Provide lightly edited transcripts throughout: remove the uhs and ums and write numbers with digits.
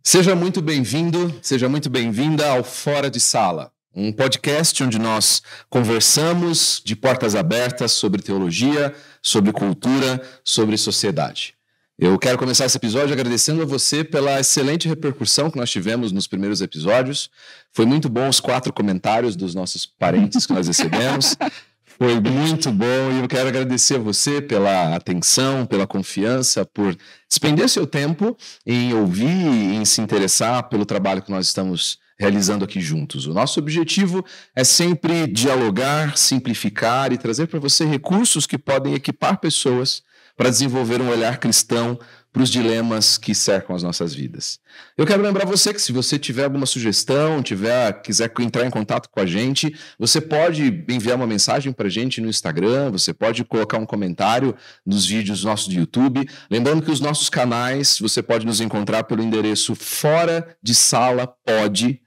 Seja muito bem-vindo, seja muito bem-vinda ao Fora de Sala, um podcast onde nós conversamos de portas abertas sobre teologia, sobre cultura, sobre sociedade. Eu quero começar esse episódio agradecendo a você pela excelente repercussão que nós tivemos nos primeiros episódios. Foi muito bom os 4 comentários dos nossos parentes que nós recebemos. Foi muito bom e eu quero agradecer a você pela atenção, pela confiança, por despender seu tempo em ouvir e em se interessar pelo trabalho que nós estamos realizando aqui juntos. O nosso objetivo é sempre dialogar, simplificar e trazer para você recursos que podem equipar pessoas para desenvolver um olhar cristão para os dilemas que cercam as nossas vidas. Eu quero lembrar você que se você tiver alguma sugestão, quiser entrar em contato com a gente, você pode enviar uma mensagem para a gente no Instagram, você pode colocar um comentário nos vídeos nossos do YouTube. Lembrando que os nossos canais, você pode nos encontrar pelo endereço Fora de Sala Pod,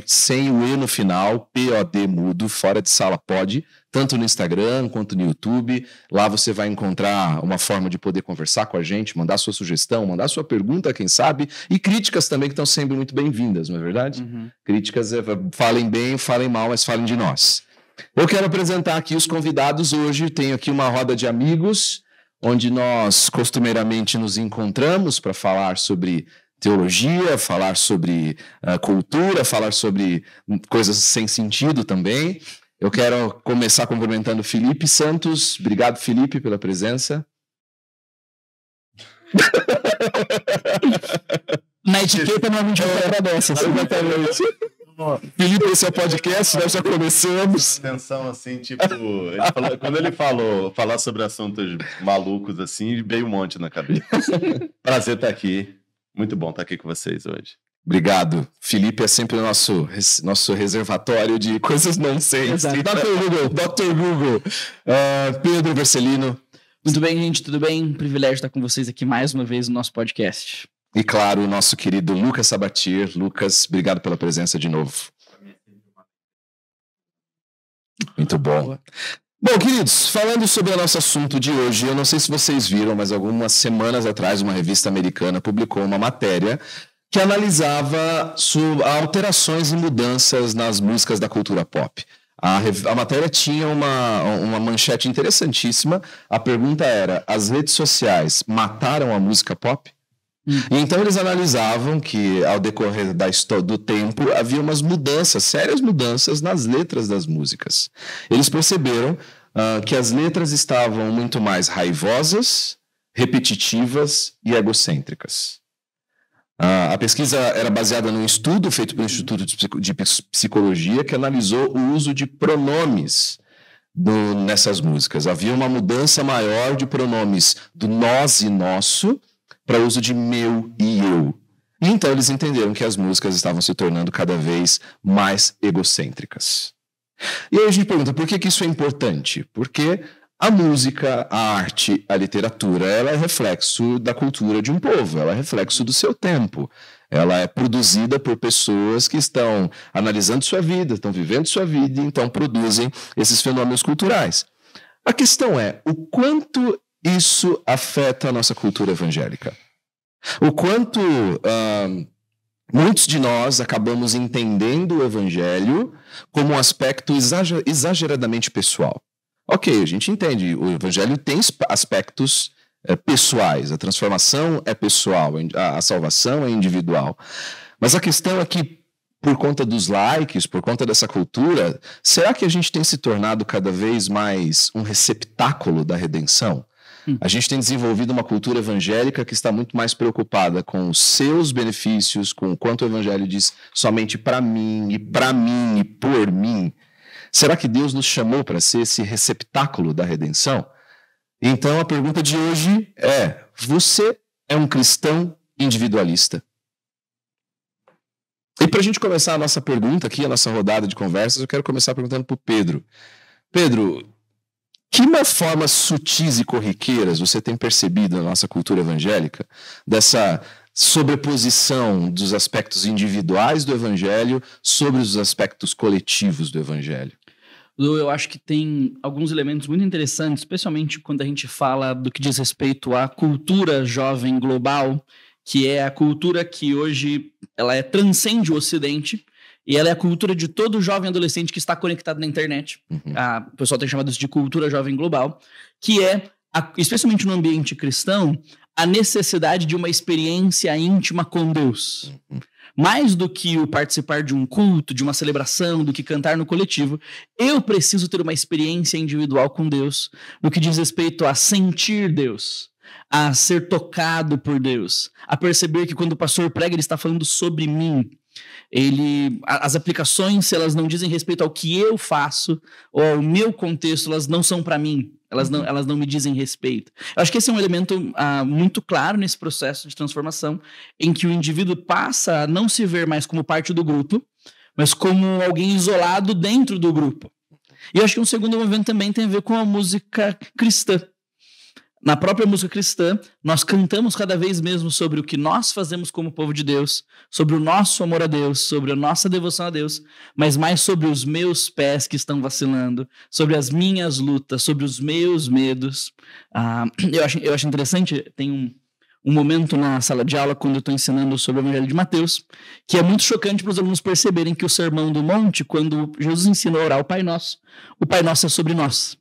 sem o E no final, POD mudo, Fora de Sala Pod, tanto no Instagram quanto no YouTube. Lá você vai encontrar uma forma de poder conversar com a gente, mandar sua sugestão, mandar sua pergunta, quem sabe, e críticas também que estão sempre muito bem-vindas, não é verdade? Críticas, falem bem, falem mal, mas falem de nós. Eu quero apresentar aqui os convidados hoje. Tenho aqui uma roda de amigos, onde nós costumeiramente nos encontramos para falar sobre teologia, falar sobre cultura, falar sobre coisas sem sentido também. Eu quero começar cumprimentando Felipe Santos. Obrigado, Felipe, pela presença. Na etiqueta não gente agradece. Exatamente. Felipe, esse é o podcast, nós já começamos. Atenção, assim, tipo, quando ele falar sobre assuntos malucos, assim, veio um monte na cabeça. Prazer estar aqui. Muito bom estar aqui com vocês hoje. Obrigado. Felipe é sempre o nosso reservatório de coisas nonsense. Dr. Google. Pedro Vercelino. Muito bem, gente, tudo bem? Um privilégio estar com vocês aqui mais uma vez no nosso podcast. E claro, o nosso querido Lucas Sabatier. Lucas, obrigado pela presença de novo. Muito bom. Bom, queridos, falando sobre o nosso assunto de hoje, eu não sei se vocês viram, mas algumas semanas atrás uma revista americana publicou uma matéria que analisava alterações e mudanças nas músicas da cultura pop. A matéria tinha uma manchete interessantíssima. A pergunta era: as redes sociais mataram a música pop? E então eles analisavam que, ao decorrer do tempo, havia umas mudanças, sérias mudanças nas letras das músicas. Eles perceberam que as letras estavam muito mais raivosas, repetitivas e egocêntras. A pesquisa era baseada num estudo feito pelo Instituto de Psicologia, que analisou o uso de pronomes nessas músicas. Havia uma mudança maior de pronomes do nós e nosso para o uso de meu e eu. E então eles entenderam que as músicas estavam se tornando cada vez mais egocêntricas. E aí a gente pergunta, por que isso é importante? Porque a música, a arte, a literatura, ela é reflexo da cultura de um povo, ela é reflexo do seu tempo. Ela é produzida por pessoas que estão analisando sua vida, estão vivendo sua vida e então produzem esses fenômenos culturais. A questão é, o quanto isso afeta a nossa cultura evangélica? O quanto muitos de nós acabamos entendendo o evangelho como um aspecto exageradamente pessoal. Ok, a gente entende, o evangelho tem aspectos pessoais, a transformação é pessoal, a salvação é individual. Mas a questão é que, por conta dos likes, por conta dessa cultura, será que a gente tem se tornado cada vez mais um receptáculo da redenção? A gente tem desenvolvido uma cultura evangélica que está muito mais preocupada com os seus benefícios, com o quanto o evangelho diz somente para mim e por mim. Será que Deus nos chamou para ser esse receptáculo da redenção? Então a pergunta de hoje é: você é um cristão individualista? E para a gente começar a nossa pergunta aqui, a nossa rodada de conversas, eu quero começar perguntando para o Pedro. Pedro, que formas sutis e corriqueiras você tem percebido na nossa cultura evangélica dessa sobreposição dos aspectos individuais do evangelho sobre os aspectos coletivos do evangelho? Lu, eu acho que tem alguns elementos muito interessantes, especialmente quando a gente fala do que diz respeito à cultura jovem global, que é a cultura que hoje ela transcende o Ocidente, e ela é a cultura de todo jovem adolescente que está conectado na internet. O pessoal tem chamado isso de cultura jovem global, que é, especialmente no ambiente cristão, a necessidade de uma experiência íntima com Deus. Mais do que o participar de um culto, de uma celebração, do que cantar no coletivo, eu preciso ter uma experiência individual com Deus, no que diz respeito a sentir Deus, a ser tocado por Deus, a perceber que quando o pastor prega, ele está falando sobre mim. As aplicações, se elas não dizem respeito ao que eu faço ou ao meu contexto, elas não são para mim, elas não me dizem respeito. Eu acho que esse é um elemento muito claro nesse processo de transformação, em que o indivíduo passa a não se ver mais como parte do grupo, mas como alguém isolado dentro do grupo. E eu acho que um segundo movimento também tem a ver com a música cristã. Na própria música cristã, nós cantamos cada vez mesmo sobre o que nós fazemos como povo de Deus, sobre o nosso amor a Deus, sobre a nossa devoção a Deus, mas mais sobre os meus pés que estão vacilando, sobre as minhas lutas, sobre os meus medos. Eu acho interessante, tem um momento na sala de aula, quando eu estou ensinando sobre o Evangelho de Mateus, que é muito chocante para os alunos perceberem que o Sermão do Monte, quando Jesus ensina a orar o Pai Nosso é sobre nós.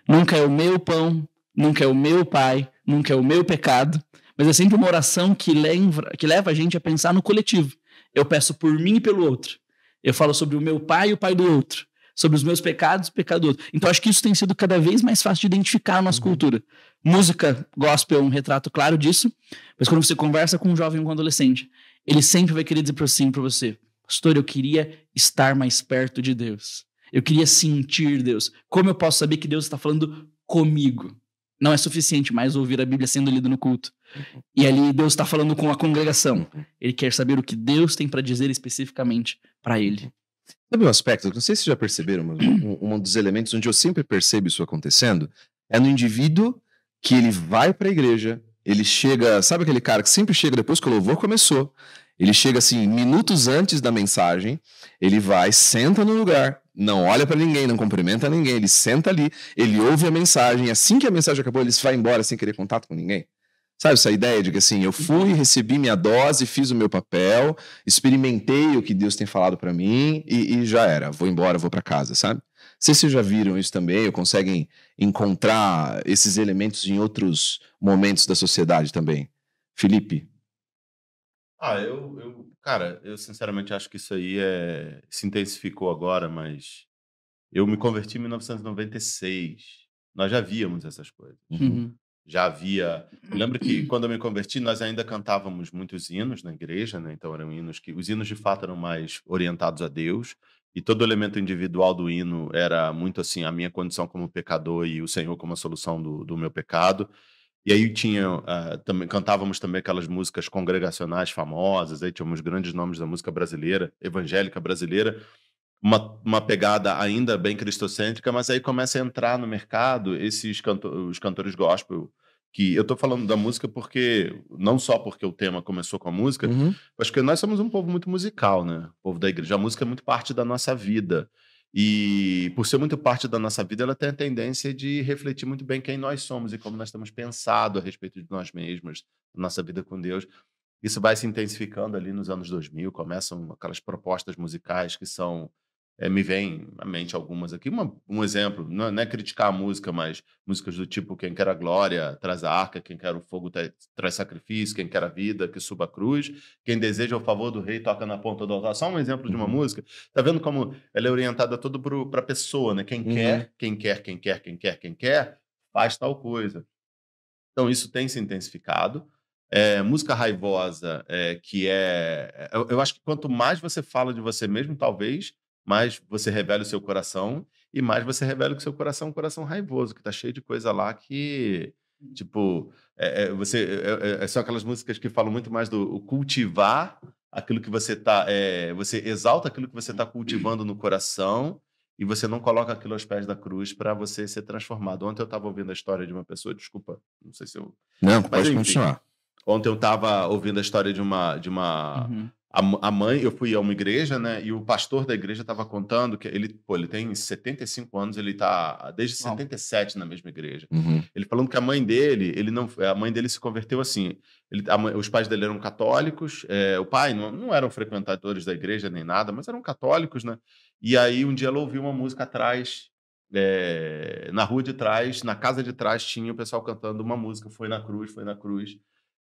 Nunca é o meu pão, nunca é o meu pai, nunca é o meu pecado, mas é sempre uma oração que leva a gente a pensar no coletivo. Eu peço por mim e pelo outro. Eu falo sobre o meu pai e o pai do outro. Sobre os meus pecados e o pecado do outro. Então, acho que isso tem sido cada vez mais fácil de identificar na nossa cultura. Música gospel é um retrato claro disso, mas quando você conversa com um jovem ou com um adolescente, ele sempre vai querer dizer para você, pastor, eu queria estar mais perto de Deus. Eu queria sentir Deus. Como eu posso saber que Deus está falando comigo? Não é suficiente mais ouvir a Bíblia sendo lida no culto. E ali Deus está falando com a congregação. Ele quer saber o que Deus tem para dizer especificamente para ele. Sabe um aspecto, não sei se vocês já perceberam, mas um dos elementos onde eu sempre percebo isso acontecendo é no indivíduo que ele vai para a igreja, ele chega, sabe aquele cara que sempre chega depois que o louvor começou, ele chega assim, minutos antes da mensagem, ele vai, senta no lugar, não olha para ninguém, não cumprimenta ninguém, ele senta ali, ele ouve a mensagem, assim que a mensagem acabou, ele vai embora sem querer contato com ninguém. Sabe essa ideia de que assim, eu fui, recebi minha dose, fiz o meu papel, experimentei o que Deus tem falado para mim e já era, vou embora, vou para casa, sabe? Não sei se vocês já viram isso também, ou conseguem encontrar esses elementos em outros momentos da sociedade também. Felipe? Cara, eu sinceramente acho que isso aí se intensificou agora, mas eu me converti em 1996. Nós já víamos essas coisas. Já havia... Eu lembro que quando eu me converti, nós ainda cantávamos muitos hinos na igreja, né? Então eram hinos que... Os hinos de fato eram mais orientados a Deus, e todo elemento individual do hino era muito assim, a minha condição como pecador e o Senhor como a solução do meu pecado. E aí cantávamos também aquelas músicas congregacionais famosas, aí tínhamos grandes nomes da música brasileira, evangélica brasileira, uma pegada ainda bem cristocêntrica, mas aí começa a entrar no mercado os cantores gospel, que eu tô falando da música porque, não só porque o tema começou com a música, mas porque nós somos um povo muito musical, né? O povo da igreja. A música é muito parte da nossa vida. E por ser muito parte da nossa vida, ela tem a tendência de refletir muito bem quem nós somos e como nós temos pensado a respeito de nós mesmos, da nossa vida com Deus. Isso vai se intensificando ali nos anos 2000, começam aquelas propostas musicais que são... me vem à mente algumas aqui. Um exemplo, não é criticar a música, mas músicas do tipo Quem Quer a Glória, traz a arca, Quem Quer o Fogo, traz sacrifício, Quem Quer a Vida, que suba a cruz, Quem Deseja o Favor do Rei, toca na ponta do altar. Só um exemplo de uma música. Tá vendo como ela é orientada toda para a pessoa, né? Quem quer, faz tal coisa. Então isso tem se intensificado. Música raivosa, eu acho que quanto mais você fala de você mesmo, talvez mais você revela o seu coração e mais você revela que o seu coração é um coração raivoso, que tá cheio de coisa lá que, tipo, são aquelas músicas que falam muito mais do cultivar aquilo que você tá... você exalta aquilo que você tá cultivando no coração e você não coloca aquilo aos pés da cruz para você ser transformado. Ontem eu estava ouvindo a história de uma pessoa, desculpa, não sei se eu... Não, pode continuar. Ontem eu estava ouvindo a história de uma a mãe, eu fui a uma igreja, né? E o pastor da igreja estava contando que ele tem 75 anos, ele está desde 77 na mesma igreja. Ele falando que a mãe dele, a mãe dele se converteu assim. Os pais dele eram católicos, o pai não eram frequentadores da igreja nem nada, mas eram católicos, né? E aí um dia ela ouviu uma música atrás, na rua de trás, na casa de trás tinha o pessoal cantando uma música, Foi na Cruz, Foi na Cruz.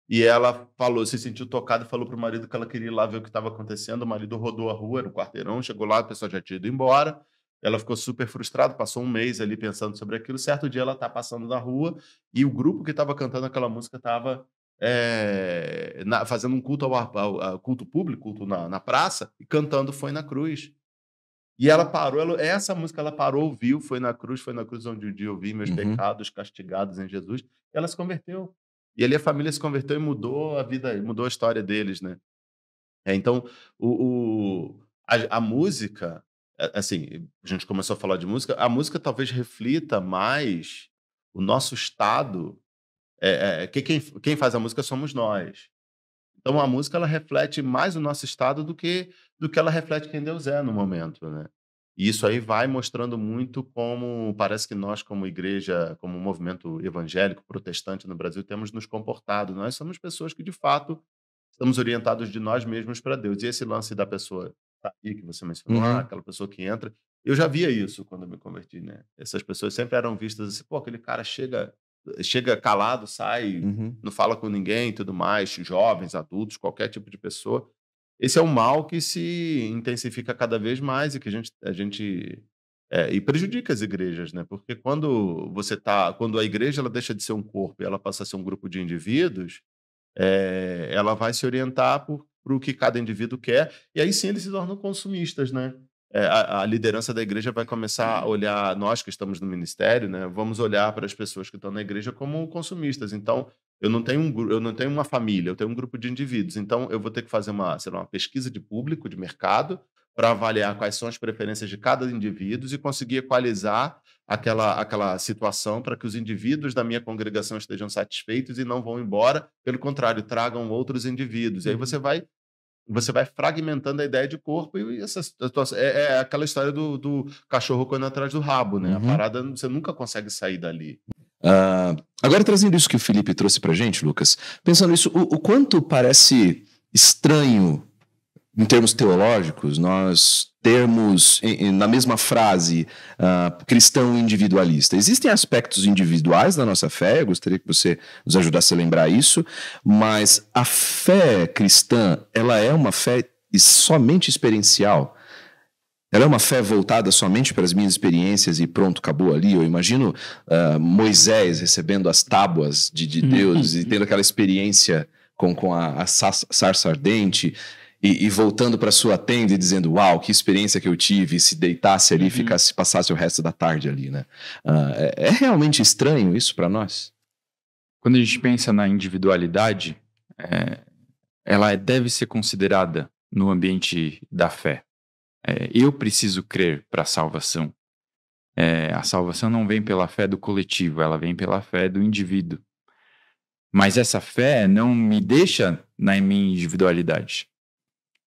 E ela se sentiu tocada e falou pro marido que ela queria ir lá ver o que estava acontecendo. O marido rodou a rua, era um quarteirão, chegou lá, o pessoal já tinha ido embora. Ela ficou super frustrada, passou um mês ali pensando sobre aquilo. Certo dia ela tá passando na rua e o grupo que estava cantando aquela música estava fazendo um culto culto público, culto na praça, e cantando Foi na Cruz. E ela parou, essa música ela parou, ouviu, Foi na Cruz onde um dia eu vi meus pecados castigados em Jesus. E ela se converteu. E ali a família se converteu e mudou a vida, mudou a história deles, né? Então, a música, assim, a gente começou a falar de música, a música talvez reflita mais o nosso estado, quem faz a música somos nós. Então, a música ela reflete mais o nosso estado do que ela reflete quem Deus é no momento, né? E isso aí vai mostrando muito como parece que nós, como igreja, como movimento evangélico protestante no Brasil, temos nos comportado. Nós somos pessoas que, de fato, estamos orientados de nós mesmos para Deus. E esse lance da pessoa aí que você mencionou, aquela pessoa que entra, eu já via isso quando eu me converti, né? Essas pessoas sempre eram vistas assim, pô, aquele cara chega calado, sai, não fala com ninguém e tudo mais, jovens, adultos, qualquer tipo de pessoa. Esse é um mal que se intensifica cada vez mais e que a gente e prejudica as igrejas, né? Porque quando a igreja ela deixa de ser um corpo e ela passa a ser um grupo de indivíduos, ela vai se orientar por o que cada indivíduo quer, e aí sim eles se tornam consumistas, né? A liderança da igreja vai começar a olhar, nós que estamos no ministério, né? Vamos olhar para as pessoas que estão na igreja como consumistas. Então, eu não tenho uma família, eu tenho um grupo de indivíduos. Então, eu vou ter que fazer uma pesquisa de público, de mercado, para avaliar quais são as preferências de cada indivíduo e conseguir equalizar aquela situação para que os indivíduos da minha congregação estejam satisfeitos e não vão embora, pelo contrário, tragam outros indivíduos. E aí você vai fragmentando a ideia de corpo e essa situação é aquela história do cachorro correndo atrás do rabo, né? A parada, você nunca consegue sair dali. Agora, trazendo isso que o Felipe trouxe pra gente, Lucas, pensando nisso, o quanto parece estranho em termos teológicos, nós termos na mesma frase cristão individualista. Existem aspectos individuais da nossa fé, eu gostaria que você nos ajudasse a lembrar isso, mas a fé cristã, ela é uma fé somente experiencial. Ela é uma fé voltada somente para as minhas experiências e pronto, acabou ali. Eu imagino Moisés recebendo as tábuas de Deus e tendo aquela experiência com a sarça ardente, e voltando para sua tenda e dizendo, uau, que experiência que eu tive, e se deitasse ali e passasse o resto da tarde ali, né? É realmente estranho isso para nós? Quando a gente pensa na individualidade, ela deve ser considerada no ambiente da fé. Eu preciso crer para a salvação. A salvação não vem pela fé do coletivo, ela vem pela fé do indivíduo. Mas essa fé não me deixa na minha individualidade.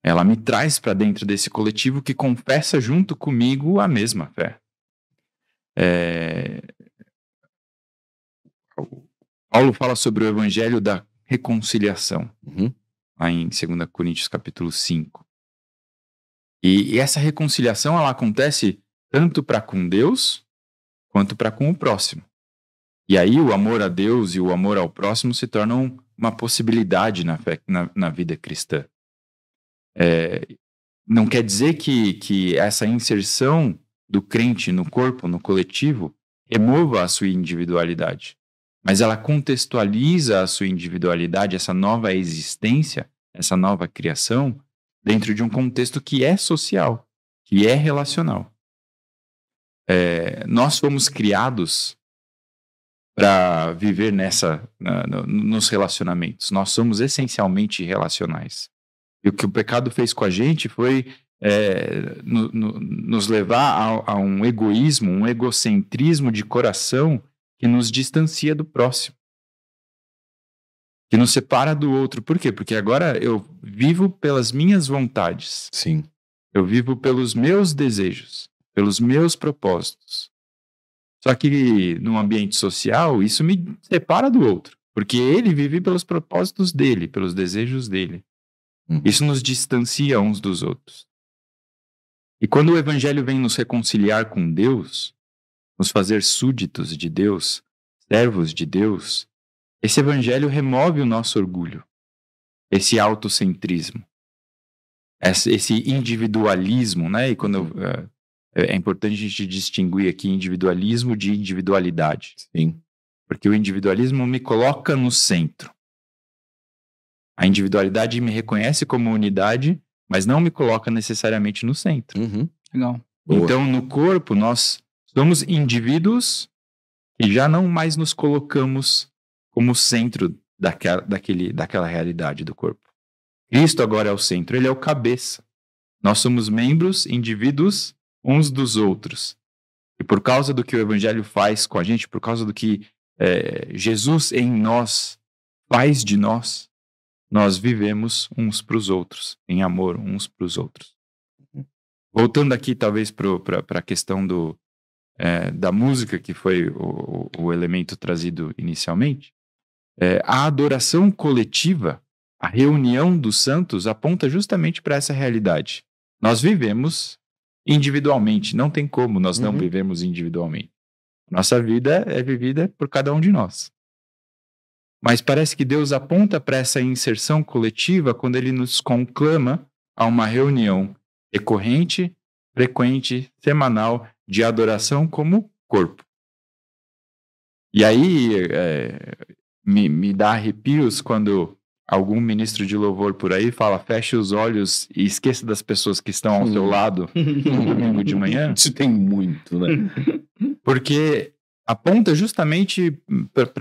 Ela me traz para dentro desse coletivo que confessa junto comigo a mesma fé. Paulo fala sobre o evangelho da reconciliação, lá em 2 Coríntios capítulo 5. E essa reconciliação ela acontece tanto para com Deus quanto para com o próximo. E aí o amor a Deus e o amor ao próximo se tornam uma possibilidade na vida cristã. Não quer dizer que essa inserção do crente no corpo, no coletivo, remova a sua individualidade. Mas ela contextualiza a sua individualidade, essa nova existência, essa nova criação, dentro de um contexto que é social, que é relacional. Nós fomos criados para viver nos relacionamentos. Nós somos essencialmente relacionais. E o que o pecado fez com a gente foi nos levar a um egoísmo, um egocentrismo de coração que nos distancia do próximo. que nos separa do outro. Por quê? Porque agora eu vivo pelas minhas vontades. Sim. Eu vivo pelos meus desejos, pelos meus propósitos. Só que num ambiente social, isso me separa do outro. Porque ele vive pelos propósitos dele, pelos desejos dele. Isso nos distancia uns dos outros. E quando o evangelho vem nos reconciliar com Deus, nos fazer súditos de Deus, servos de Deus, esse evangelho remove o nosso orgulho, esse autocentrismo, esse individualismo, né? E quando é importante a gente distinguir aqui individualismo de individualidade. Sim. Porque o individualismo me coloca no centro. A individualidade me reconhece como unidade, mas não me coloca necessariamente no centro. Legal. Então, no corpo, nós somos indivíduos que já não mais nos colocamos como centro daquela realidade do corpo. Cristo agora é o centro, ele é o cabeça. Nós somos membros, indivíduos, uns dos outros. E por causa do que o evangelho faz com a gente, por causa do que Jesus em nós faz de nós, nós vivemos uns para os outros, em amor uns para os outros. Voltando aqui talvez para a questão da música, que foi o elemento trazido inicialmente, a adoração coletiva, a reunião dos santos aponta justamente para essa realidade. Nós vivemos individualmente, não tem como nós não vivemos individualmente. Nossa vida é vivida por cada um de nós. Mas parece que Deus aponta para essa inserção coletiva quando ele nos conclama a uma reunião recorrente, frequente, semanal de adoração como corpo. E aí me dá arrepios quando algum ministro de louvor por aí fala: feche os olhos e esqueça das pessoas que estão ao seu lado no domingo de manhã. Isso tem muito, né? Porque aponta justamente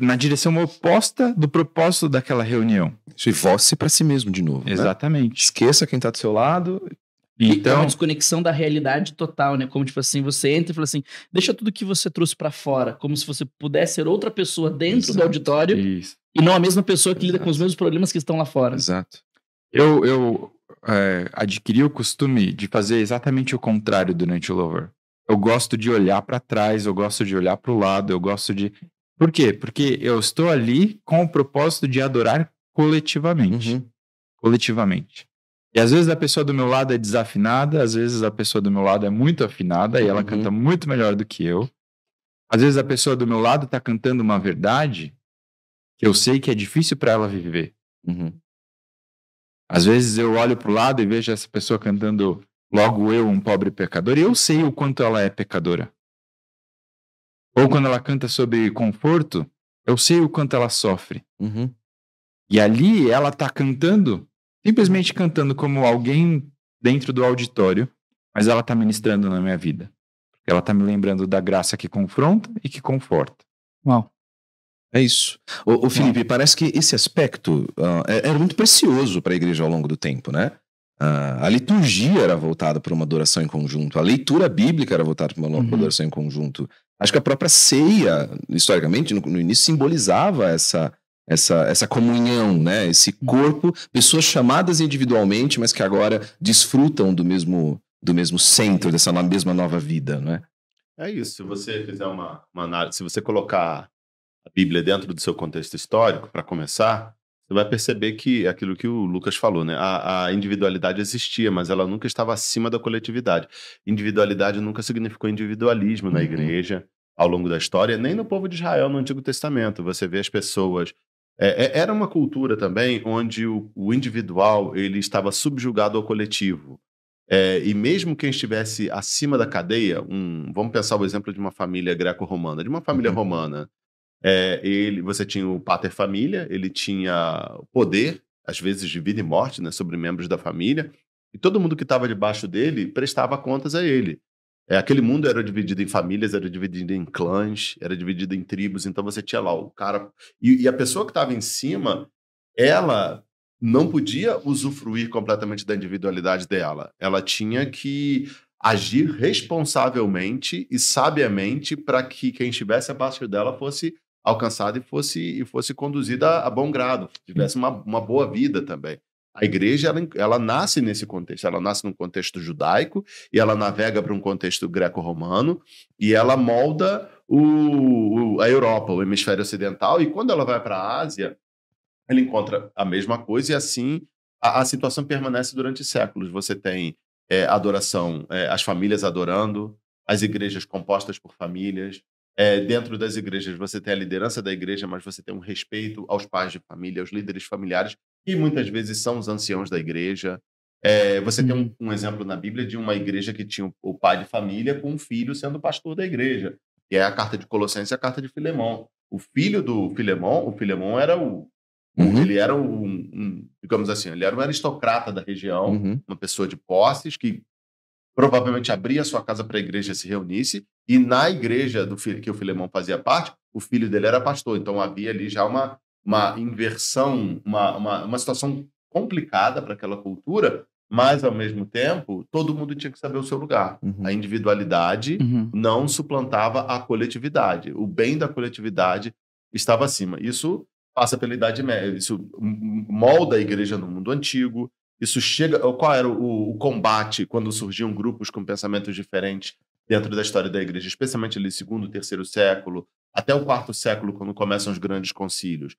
na direção oposta do propósito daquela reunião. E volte para si mesmo de novo. Exatamente. Né? Esqueça quem está do seu lado. Então, é uma desconexão da realidade total, né? Como, tipo assim, você entra e fala assim, deixa tudo que você trouxe pra fora, como se você pudesse ser outra pessoa dentro do auditório. Isso. E não a mesma pessoa que lida com os mesmos problemas que estão lá fora. Exato. Eu adquiri o costume de fazer exatamente o contrário durante o louvor. Eu gosto de olhar pra trás, eu gosto de olhar pro lado, eu gosto de... Por quê? Porque eu estou ali com o propósito de adorar coletivamente. Coletivamente. E às vezes a pessoa do meu lado é desafinada, às vezes a pessoa do meu lado é muito afinada e ela canta muito melhor do que eu. Às vezes a pessoa do meu lado está cantando uma verdade que eu sei que é difícil para ela viver. Às vezes eu olho pro lado e vejo essa pessoa cantando logo eu, um pobre pecador, e eu sei o quanto ela é pecadora. Ou quando ela canta sobre conforto, eu sei o quanto ela sofre. E ali ela está cantando, simplesmente cantando como alguém dentro do auditório, mas ela está ministrando na minha vida. Porque ela está me lembrando da graça que confronta e que conforta. Uau. É isso. Ô Felipe, parece que esse aspecto era muito precioso para a igreja ao longo do tempo, né? A liturgia era voltada para uma adoração em conjunto, a leitura bíblica era voltada para uma adoração em conjunto. Acho que a própria ceia, historicamente, no início, simbolizava essa comunhão, né? Esse corpo, pessoas chamadas individualmente, mas que agora desfrutam do mesmo centro, dessa mesma nova vida, né? É isso. Se você fizer uma análise, se você colocar a Bíblia dentro do seu contexto histórico, para começar, você vai perceber que é aquilo que o Lucas falou, né? A individualidade existia, mas ela nunca estava acima da coletividade. Individualidade nunca significou individualismo na igreja ao longo da história, nem no povo de Israel no Antigo Testamento. Você vê as pessoas... era uma cultura também onde o individual ele estava subjugado ao coletivo. E mesmo quem estivesse acima da cadeia, vamos pensar o exemplo de uma família greco-romana, de uma família romana. Você tinha o pater família, ele tinha poder, às vezes de vida e morte, né, sobre membros da família, e todo mundo que estava debaixo dele prestava contas a ele. Aquele mundo era dividido em famílias, era dividido em clãs, era dividido em tribos, então você tinha lá o cara... E a pessoa que estava em cima, ela não podia usufruir completamente da individualidade dela. Ela tinha que agir responsavelmente e sabiamente para que quem estivesse abaixo dela fosse alcançada e fosse conduzida a bom grado, tivesse uma boa vida também. A igreja, ela nasce nesse contexto, ela nasce num contexto judaico e ela navega para um contexto greco-romano e ela molda a Europa, o hemisfério ocidental, e quando ela vai para a Ásia, ela encontra a mesma coisa e assim a situação permanece durante séculos. Você tem adoração, as famílias adorando, as igrejas compostas por famílias. Dentro das igrejas você tem a liderança da igreja, mas você tem um respeito aos pais de família, aos líderes familiares, que muitas vezes são os anciãos da igreja. Você tem um exemplo na Bíblia de uma igreja que tinha o pai de família com um filho sendo pastor da igreja, que é a carta de Colossenses e a carta de Filemão. O filho do Filemão, o Filemão era ele era digamos assim, ele era um aristocrata da região, uma pessoa de posses que provavelmente abria sua casa para a igreja se reunisse, e na igreja que o Filemão fazia parte, o filho dele era pastor. Então havia ali já uma inversão, uma situação complicada para aquela cultura, mas ao mesmo tempo todo mundo tinha que saber o seu lugar. A individualidade não suplantava a coletividade. O bem da coletividade estava acima. Isso passa pela Idade Média, isso molda a igreja no mundo antigo. Isso chega. Qual era o combate quando surgiam grupos com pensamentos diferentes dentro da história da igreja, especialmente ali segundo, terceiro século, até o quarto século, quando começam os grandes concílios?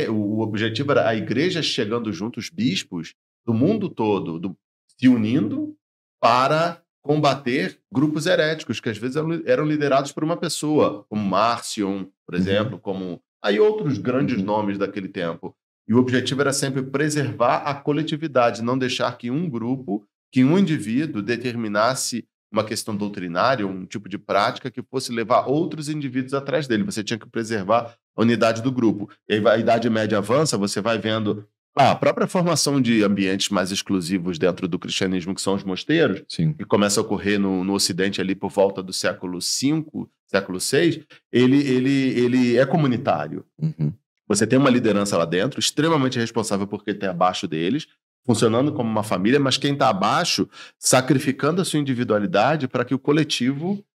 O objetivo era a igreja chegando junto, os bispos do mundo todo, se unindo para combater grupos heréticos, que às vezes eram liderados por uma pessoa, como Marcion, por exemplo, como aí outros grandes nomes daquele tempo. E o objetivo era sempre preservar a coletividade, não deixar que um grupo, que um indivíduo determinasse uma questão doutrinária, um tipo de prática que fosse levar outros indivíduos atrás dele. Você tinha que preservar a unidade do grupo. E aí a Idade Média avança, você vai vendo a própria formação de ambientes mais exclusivos dentro do cristianismo, que são os mosteiros, que começa a ocorrer no Ocidente ali por volta do século V, século VI, ele é comunitário. Você tem uma liderança lá dentro, extremamente responsável por quem está abaixo deles, funcionando como uma família, mas quem está abaixo sacrificando a sua individualidade para que o coletivo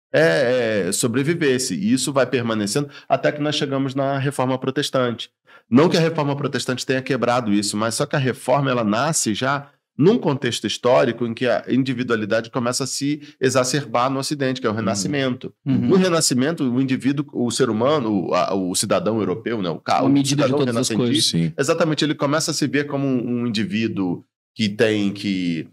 sobrevivesse. E isso vai permanecendo até que nós chegamos na Reforma Protestante. Não que a Reforma Protestante tenha quebrado isso, mas só que a Reforma ela nasce já num contexto histórico em que a individualidade começa a se exacerbar no Ocidente, que é o Renascimento. No Renascimento, o indivíduo, o ser humano, o cidadão europeu, né, o cidadão renascentista, exatamente, ele começa a se ver como um indivíduo que tem que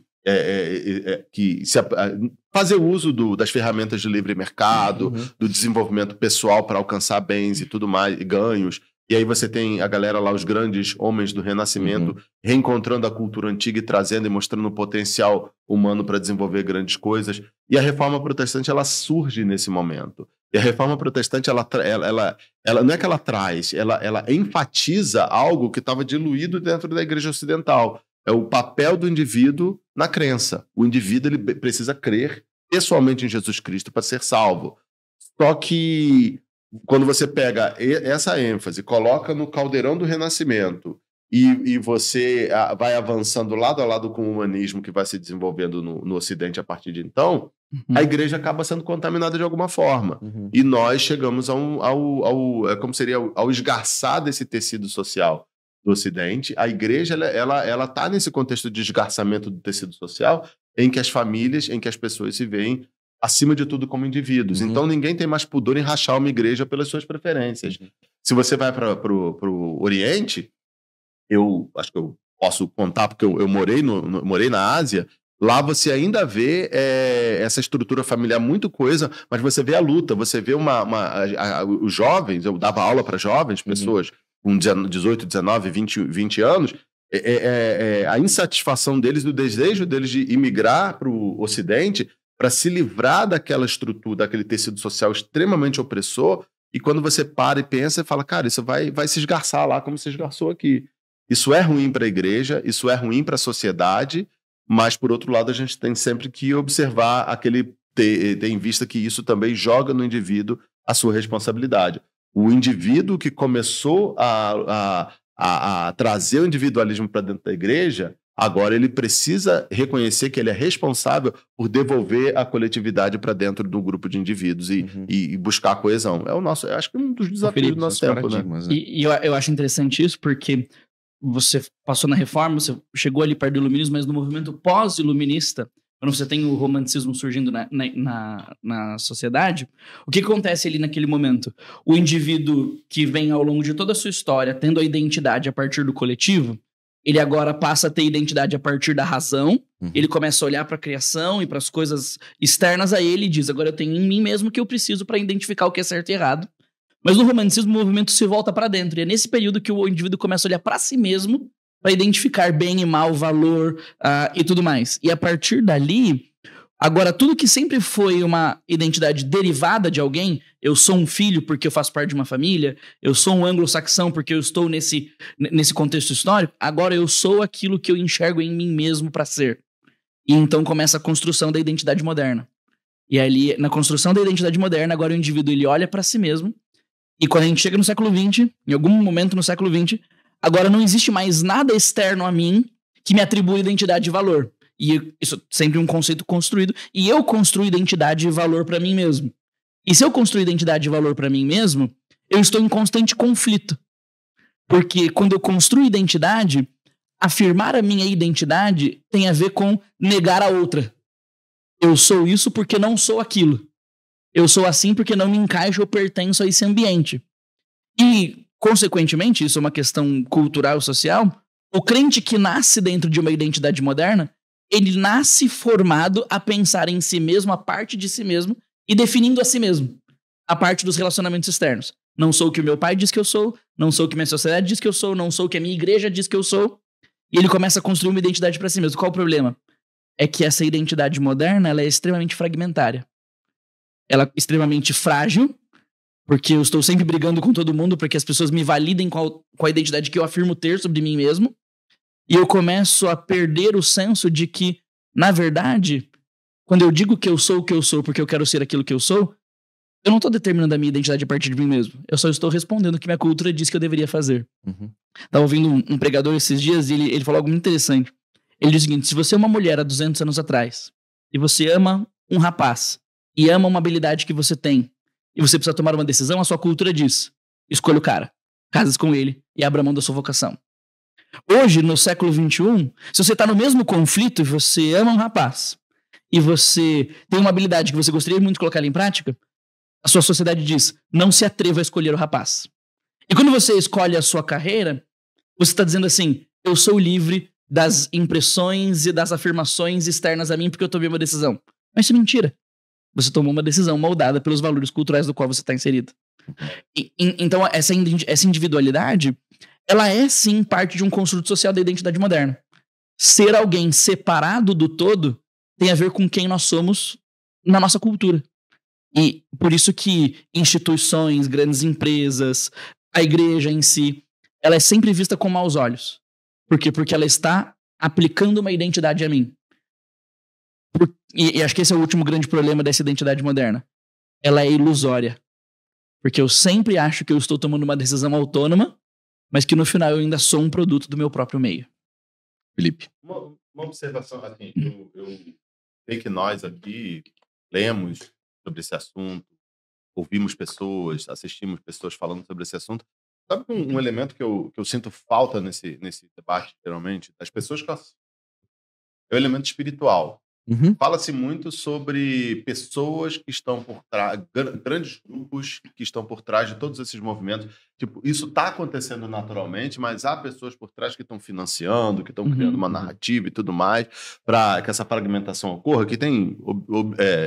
fazer uso das ferramentas de livre mercado, do desenvolvimento pessoal para alcançar bens e tudo mais, e ganhos. E aí você tem a galera lá, os grandes homens do Renascimento, reencontrando a cultura antiga e trazendo e mostrando o potencial humano para desenvolver grandes coisas. E a Reforma Protestante, ela surge nesse momento. E a Reforma Protestante, ela não é que ela traz, ela enfatiza algo que estava diluído dentro da Igreja Ocidental. É o papel do indivíduo na crença. O indivíduo ele precisa crer pessoalmente em Jesus Cristo para ser salvo. Só que quando você pega essa ênfase, coloca no caldeirão do Renascimento e você vai avançando lado a lado com o humanismo que vai se desenvolvendo no Ocidente a partir de então, a igreja acaba sendo contaminada de alguma forma. E nós chegamos ao esgarçar desse tecido social do Ocidente. A igreja ela está nesse contexto de esgarçamento do tecido social em que as famílias, em que as pessoas se veem acima de tudo como indivíduos. Então ninguém tem mais pudor em rachar uma igreja pelas suas preferências. Se você vai para o Oriente, eu acho que eu posso contar porque eu morei na Ásia, lá você ainda vê essa estrutura familiar muito coesa, mas você vê a luta, você vê os jovens, eu dava aula para jovens, pessoas com 18, 19, 20 anos, a insatisfação deles, do desejo deles de imigrar para o Ocidente para se livrar daquela estrutura, daquele tecido social extremamente opressor, e quando você para e pensa, e fala, cara, isso vai se esgarçar lá como se esgarçou aqui. Isso é ruim para a igreja, isso é ruim para a sociedade, mas, por outro lado, a gente tem sempre que observar ter em vista que isso também joga no indivíduo a sua responsabilidade. O indivíduo que começou a trazer o individualismo para dentro da igreja, Agora ele precisa reconhecer que ele é responsável por devolver a coletividade para dentro do grupo de indivíduos e buscar a coesão. É o nosso, acho que um dos desafios do nosso tempo, né? E eu acho interessante isso, porque você passou na Reforma, você chegou ali perto do Iluminismo, mas no movimento pós-iluminista, quando você tem o romanticismo surgindo na sociedade, o que acontece ali naquele momento? O indivíduo que vem ao longo de toda a sua história tendo a identidade a partir do coletivo, ele agora passa a ter identidade a partir da razão, ele começa a olhar para a criação e para as coisas externas a ele e diz, agora eu tenho em mim mesmo que eu preciso para identificar o que é certo e errado. Mas no romanticismo o movimento se volta para dentro, e é nesse período que o indivíduo começa a olhar para si mesmo para identificar bem e mal, valor e tudo mais. E a partir dali, agora tudo que sempre foi uma identidade derivada de alguém, eu sou um filho porque eu faço parte de uma família, eu sou um anglo-saxão porque eu estou nesse contexto histórico, agora eu sou aquilo que eu enxergo em mim mesmo para ser. E então começa a construção da identidade moderna. E ali, na construção da identidade moderna, agora o indivíduo ele olha para si mesmo, e quando a gente chega no século XX, em algum momento no século XX, agora não existe mais nada externo a mim que me atribui identidade e valor. E isso é sempre um conceito construído. E eu construo identidade e valor para mim mesmo. E se eu construo identidade e valor para mim mesmo, eu estou em constante conflito. Porque quando eu construo identidade, afirmar a minha identidade tem a ver com negar a outra. Eu sou isso porque não sou aquilo. Eu sou assim porque não me encaixo ou pertenço a esse ambiente. E, consequentemente, isso é uma questão cultural e social, o crente que nasce dentro de uma identidade moderna, ele nasce formado a pensar em si mesmo, a parte de si mesmo, e definindo a si mesmo, a parte dos relacionamentos externos. Não sou o que o meu pai diz que eu sou, não sou o que minha sociedade diz que eu sou, não sou o que a minha igreja diz que eu sou, e ele começa a construir uma identidade para si mesmo. Qual o problema? É que essa identidade moderna, ela é extremamente fragmentária. Ela é extremamente frágil, porque eu estou sempre brigando com todo mundo para que as pessoas me validem com a identidade que eu afirmo ter sobre mim mesmo. E eu começo a perder o senso de que, na verdade, quando eu digo que eu sou o que eu sou porque eu quero ser aquilo que eu sou, eu não estou determinando a minha identidade a partir de mim mesmo. Eu só estou respondendo o que minha cultura diz que eu deveria fazer. Estava ouvindo um pregador esses dias e ele falou algo muito interessante. Ele diz o seguinte, se você é uma mulher há 200 anos atrás e você ama um rapaz e ama uma habilidade que você tem e você precisa tomar uma decisão, a sua cultura diz, escolha o cara, case com ele e abra mão da sua vocação. Hoje, no século XXI, se você está no mesmo conflito e você ama um rapaz e você tem uma habilidade que você gostaria muito de colocar ela em prática, a sua sociedade diz, não se atreva a escolher o rapaz. E quando você escolhe a sua carreira, você está dizendo assim, eu sou livre das impressões e das afirmações externas a mim porque eu tomei uma decisão. Mas isso é mentira. Você tomou uma decisão moldada pelos valores culturais do qual você está inserido. Então, essa individualidade, ela é sim parte de um construto social da identidade moderna. Ser alguém separado do todo tem a ver com quem nós somos na nossa cultura. E por isso que instituições, grandes empresas, a igreja em si, ela é sempre vista com maus olhos. Por quê? Porque ela está aplicando uma identidade a mim. E acho que esse é o último grande problema dessa identidade moderna. Ela é ilusória. Porque eu sempre acho que eu estou tomando uma decisão autônoma, mas que no final eu ainda sou um produto do meu próprio meio. Felipe. Uma observação, assim, eu sei que nós aqui lemos sobre esse assunto, ouvimos pessoas, assistimos pessoas falando sobre esse assunto. Sabe um elemento que eu sinto falta nesse debate, geralmente, das pessoas que é o elemento espiritual. Fala-se muito sobre pessoas que estão por trás, grandes grupos que estão por trás de todos esses movimentos. Tipo, isso está acontecendo naturalmente, mas há pessoas por trás que estão financiando, que estão criando uma narrativa e tudo mais, para que essa fragmentação ocorra, que tem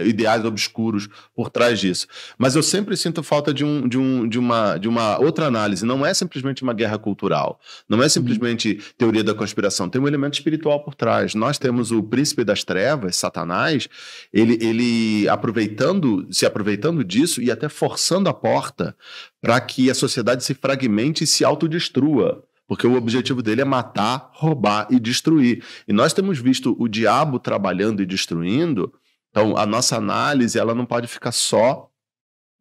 ideais obscuros por trás disso. Mas eu sempre sinto falta de uma outra análise. Não é simplesmente uma guerra cultural, não é simplesmente teoria da conspiração, tem um elemento espiritual por trás. Nós temos o príncipe das trevas, Satanás, ele se aproveitando disso e até forçando a porta para que a sociedade se fragmente e se autodestrua, porque o objetivo dele é matar, roubar e destruir. E nós temos visto o diabo trabalhando e destruindo, então a nossa análise ela não pode ficar só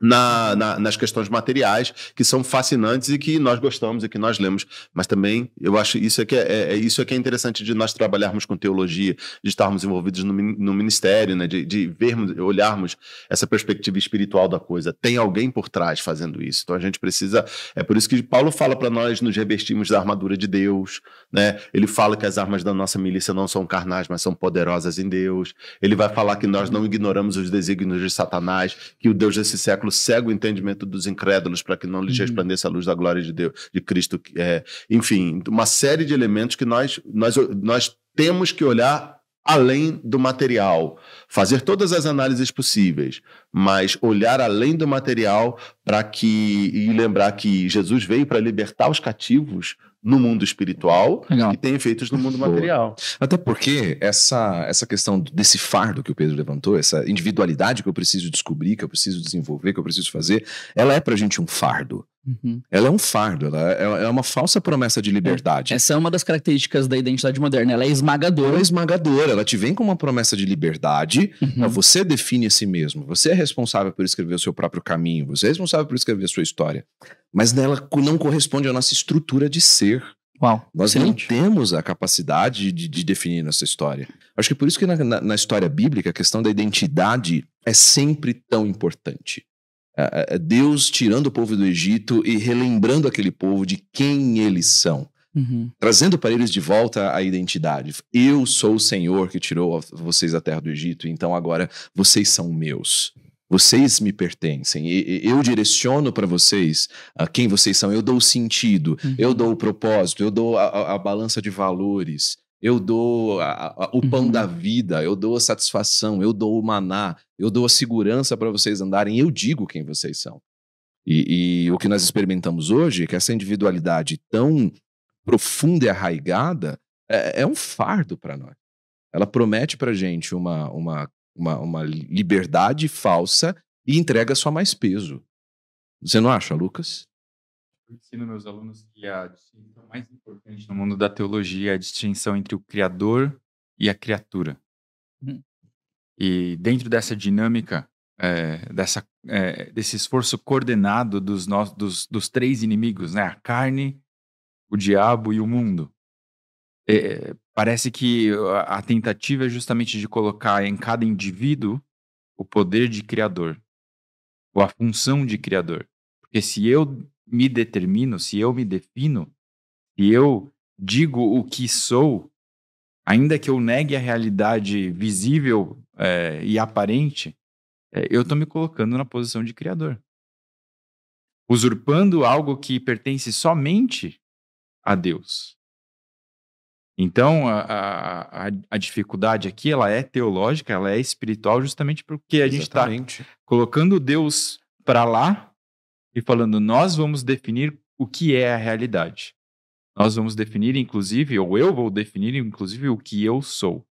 nas questões materiais, que são fascinantes e que nós gostamos e que nós lemos. Mas também, eu acho isso é que é interessante de nós trabalharmos com teologia, de estarmos envolvidos no ministério, né? de vermos, olharmos essa perspectiva espiritual da coisa. Tem alguém por trás fazendo isso. Então a gente precisa... É por isso que Paulo fala para nós nos revestirmos da armadura de Deus, né? Ele fala que as armas da nossa milícia não são carnais, mas são poderosas em Deus. Ele vai falar que nós não ignoramos os desígnios de Satanás, que o Deus desse século cega o entendimento dos incrédulos para que não lhes resplandeça a luz da glória de Deus, de Cristo. Enfim, uma série de elementos que nós temos que olhar além do material, fazer todas as análises possíveis, mas olhar além do material e lembrar que Jesus veio para libertar os cativos no mundo espiritual. Legal. E tem efeitos no mundo material. Até porque essa questão desse fardo que o Pedro levantou, essa individualidade que eu preciso descobrir, que eu preciso desenvolver, que eu preciso fazer, ela é pra gente um fardo. Ela é um fardo, ela é uma falsa promessa de liberdade. Essa é uma das características da identidade moderna, ela é esmagadora. Ela é esmagadora, ela te vem com uma promessa de liberdade, você define a si mesmo, você é responsável por escrever o seu próprio caminho, você é responsável por escrever a sua história, mas ela não corresponde à nossa estrutura de ser. Uau, nós excelente. Não temos a capacidade de definir nossa história. Acho que por isso que na história bíblica a questão da identidade é sempre tão importante. Deus tirando o povo do Egito e relembrando aquele povo de quem eles são. Trazendo para eles de volta a identidade. Eu sou o Senhor que tirou vocês da terra do Egito, então agora vocês são meus. Vocês me pertencem. Eu direciono para vocês quem vocês são. Eu dou o sentido, eu dou o propósito, eu dou a balança de valores. Eu dou o pão da vida, eu dou a satisfação, eu dou o maná, eu dou a segurança para vocês andarem, eu digo quem vocês são. E o que nós experimentamos hoje é que essa individualidade tão profunda e arraigada é um fardo para nós. Ela promete para a gente uma liberdade falsa e entrega só mais peso. Você não acha, Lucas? Eu ensino meus alunos que a distinção mais importante no mundo da teologia é a distinção entre o Criador e a criatura. E dentro dessa dinâmica, desse esforço coordenado dos três inimigos, né? A carne, o diabo e o mundo, parece que a tentativa é justamente de colocar em cada indivíduo o poder de criador, ou a função de criador. Porque se eu me determino, se eu me defino, se eu digo o que sou, ainda que eu negue a realidade visível e aparente, eu estou me colocando na posição de criador. Usurpando algo que pertence somente a Deus. Então, a dificuldade aqui, ela é teológica, ela é espiritual, justamente porque a gente está colocando Deus para lá e falando, nós vamos definir o que é a realidade. Nós vamos definir, inclusive, ou eu vou definir, inclusive, o que eu sou.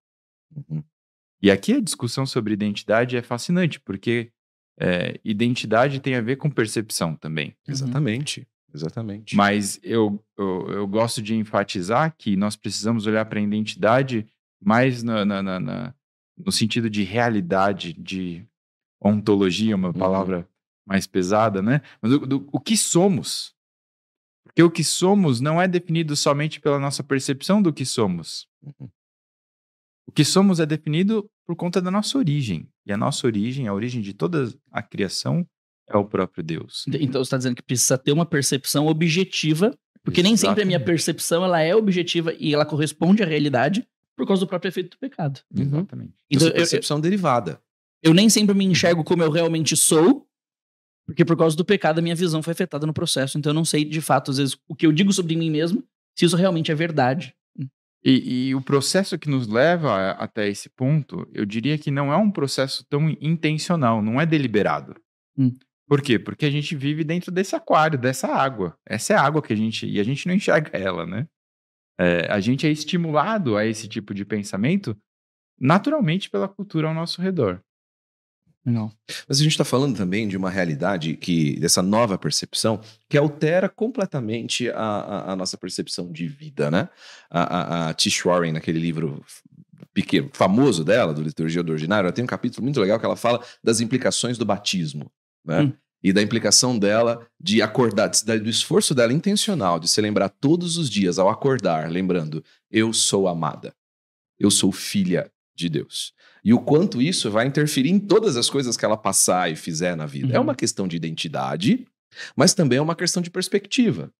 E aqui a discussão sobre identidade é fascinante, porque identidade tem a ver com percepção também. Exatamente. Mas eu gosto de enfatizar que nós precisamos olhar para a identidade mais no sentido de realidade, de ontologia, uma palavra mais pesada, né? Mas o que somos. Porque o que somos não é definido somente pela nossa percepção do que somos. O que somos é definido por conta da nossa origem. E a nossa origem, a origem de toda a criação, é o próprio Deus. Então você está dizendo que precisa ter uma percepção objetiva, porque nem sempre a minha percepção ela é objetiva e ela corresponde à realidade por causa do próprio efeito do pecado. Exatamente. Então, percepção derivada. Eu nem sempre me enxergo como eu realmente sou, porque por causa do pecado a minha visão foi afetada no processo. Então eu não sei, de fato, às vezes, o que eu digo sobre mim mesmo, se isso realmente é verdade. E o processo que nos leva até esse ponto, eu diria que não é um processo tão intencional, não é deliberado. Por quê? Porque a gente vive dentro desse aquário, dessa água. Essa é a água e a gente não enxerga ela, né? A gente é estimulado a esse tipo de pensamento naturalmente pela cultura ao nosso redor. Não. Mas a gente está falando também de uma realidade dessa nova percepção que altera completamente a nossa percepção de vida, né? A Tish Warren, naquele livro pequeno, famoso dela, do Liturgia do Ordinário, ela tem um capítulo muito legal que ela fala das implicações do batismo, né? e da implicação dela de acordar, do esforço dela intencional de se lembrar todos os dias ao acordar, lembrando, eu sou amada, eu sou filha de Deus. E o quanto isso vai interferir em todas as coisas que ela passar e fizer na vida. É uma questão de identidade, mas também é uma questão de perspectiva.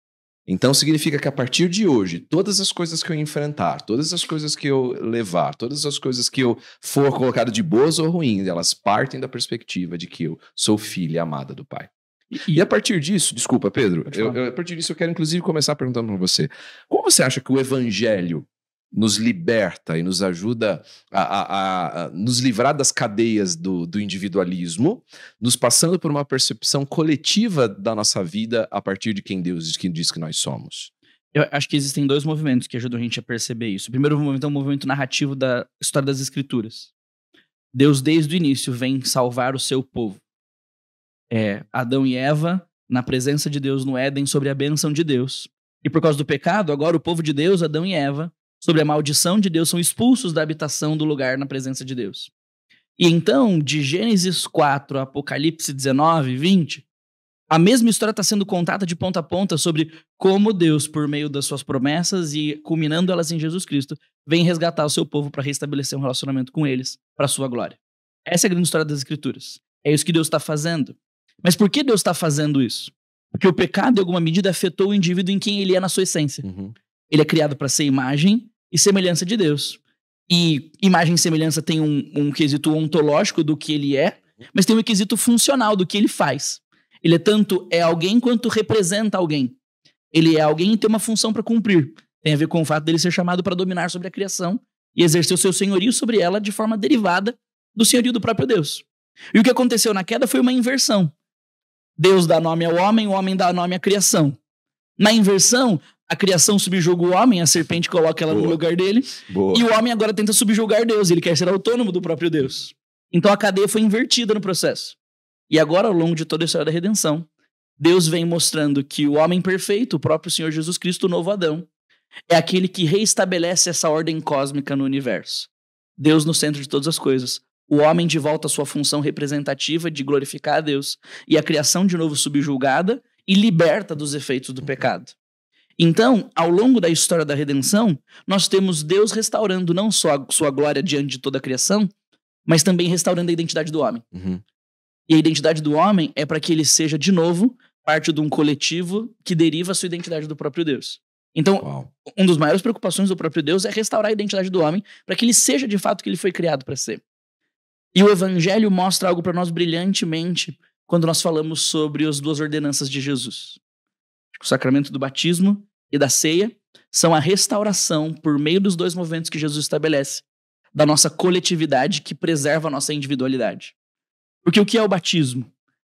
Então significa que a partir de hoje, todas as coisas que eu enfrentar, todas as coisas que eu levar, todas as coisas que eu for colocado de boas ou ruins, elas partem da perspectiva de que eu sou filha amada do Pai. E a partir disso, desculpa, Pedro, a partir disso eu quero inclusive começar perguntando para você, como você acha que o evangelho nos liberta e nos ajuda a nos livrar das cadeias do individualismo, nos passando por uma percepção coletiva da nossa vida a partir de quem Deus diz que nós somos? Eu acho que existem 2 movimentos que ajudam a gente a perceber isso. O primeiro movimento é um movimento narrativo da história das Escrituras. Deus, desde o início, vem salvar o seu povo. Adão e Eva, na presença de Deus no Éden, sobre a bênção de Deus. E por causa do pecado, agora o povo de Deus, Adão e Eva, sobre a maldição de Deus, são expulsos da habitação do lugar na presença de Deus. E então, de Gênesis 4 a Apocalipse 19, 20, a mesma história está sendo contada de ponta a ponta sobre como Deus, por meio das suas promessas e culminando elas em Jesus Cristo, vem resgatar o seu povo para restabelecer um relacionamento com eles, para a sua glória. Essa é a grande história das Escrituras. É isso que Deus está fazendo. Mas por que Deus está fazendo isso? Porque o pecado, em alguma medida, afetou o indivíduo em quem ele é na sua essência. Ele é criado para ser imagem e semelhança de Deus. E imagem e semelhança tem um quesito ontológico do que ele é, mas tem um quesito funcional do que ele faz. Ele tanto é alguém quanto representa alguém. Ele é alguém e tem uma função para cumprir. Tem a ver com o fato dele ser chamado para dominar sobre a criação e exercer o seu senhorio sobre ela de forma derivada do senhorio do próprio Deus. E o que aconteceu na queda foi uma inversão. Deus dá nome ao homem, o homem dá nome à criação. Na inversão, a criação subjuga o homem, a serpente coloca ela no lugar dele, e o homem agora tenta subjugar Deus, ele quer ser autônomo do próprio Deus. Então a cadeia foi invertida no processo. E agora, ao longo de toda a história da redenção, Deus vem mostrando que o homem perfeito, o próprio Senhor Jesus Cristo, o novo Adão, é aquele que reestabelece essa ordem cósmica no universo. Deus no centro de todas as coisas. O homem de volta à sua função representativa de glorificar a Deus, e a criação de novo subjugada e liberta dos efeitos do pecado. Então, ao longo da história da redenção, nós temos Deus restaurando não só a sua glória diante de toda a criação, mas também restaurando a identidade do homem. E a identidade do homem é para que ele seja, de novo, parte de um coletivo que deriva a sua identidade do próprio Deus. Então, uma das maiores preocupações do próprio Deus é restaurar a identidade do homem para que ele seja, de fato, o que ele foi criado para ser. E o Evangelho mostra algo para nós brilhantemente quando nós falamos sobre as 2 ordenanças de Jesus. O sacramento do batismo e da ceia são a restauração, por meio dos 2 movimentos que Jesus estabelece, da nossa coletividade que preserva a nossa individualidade. Porque o que é o batismo?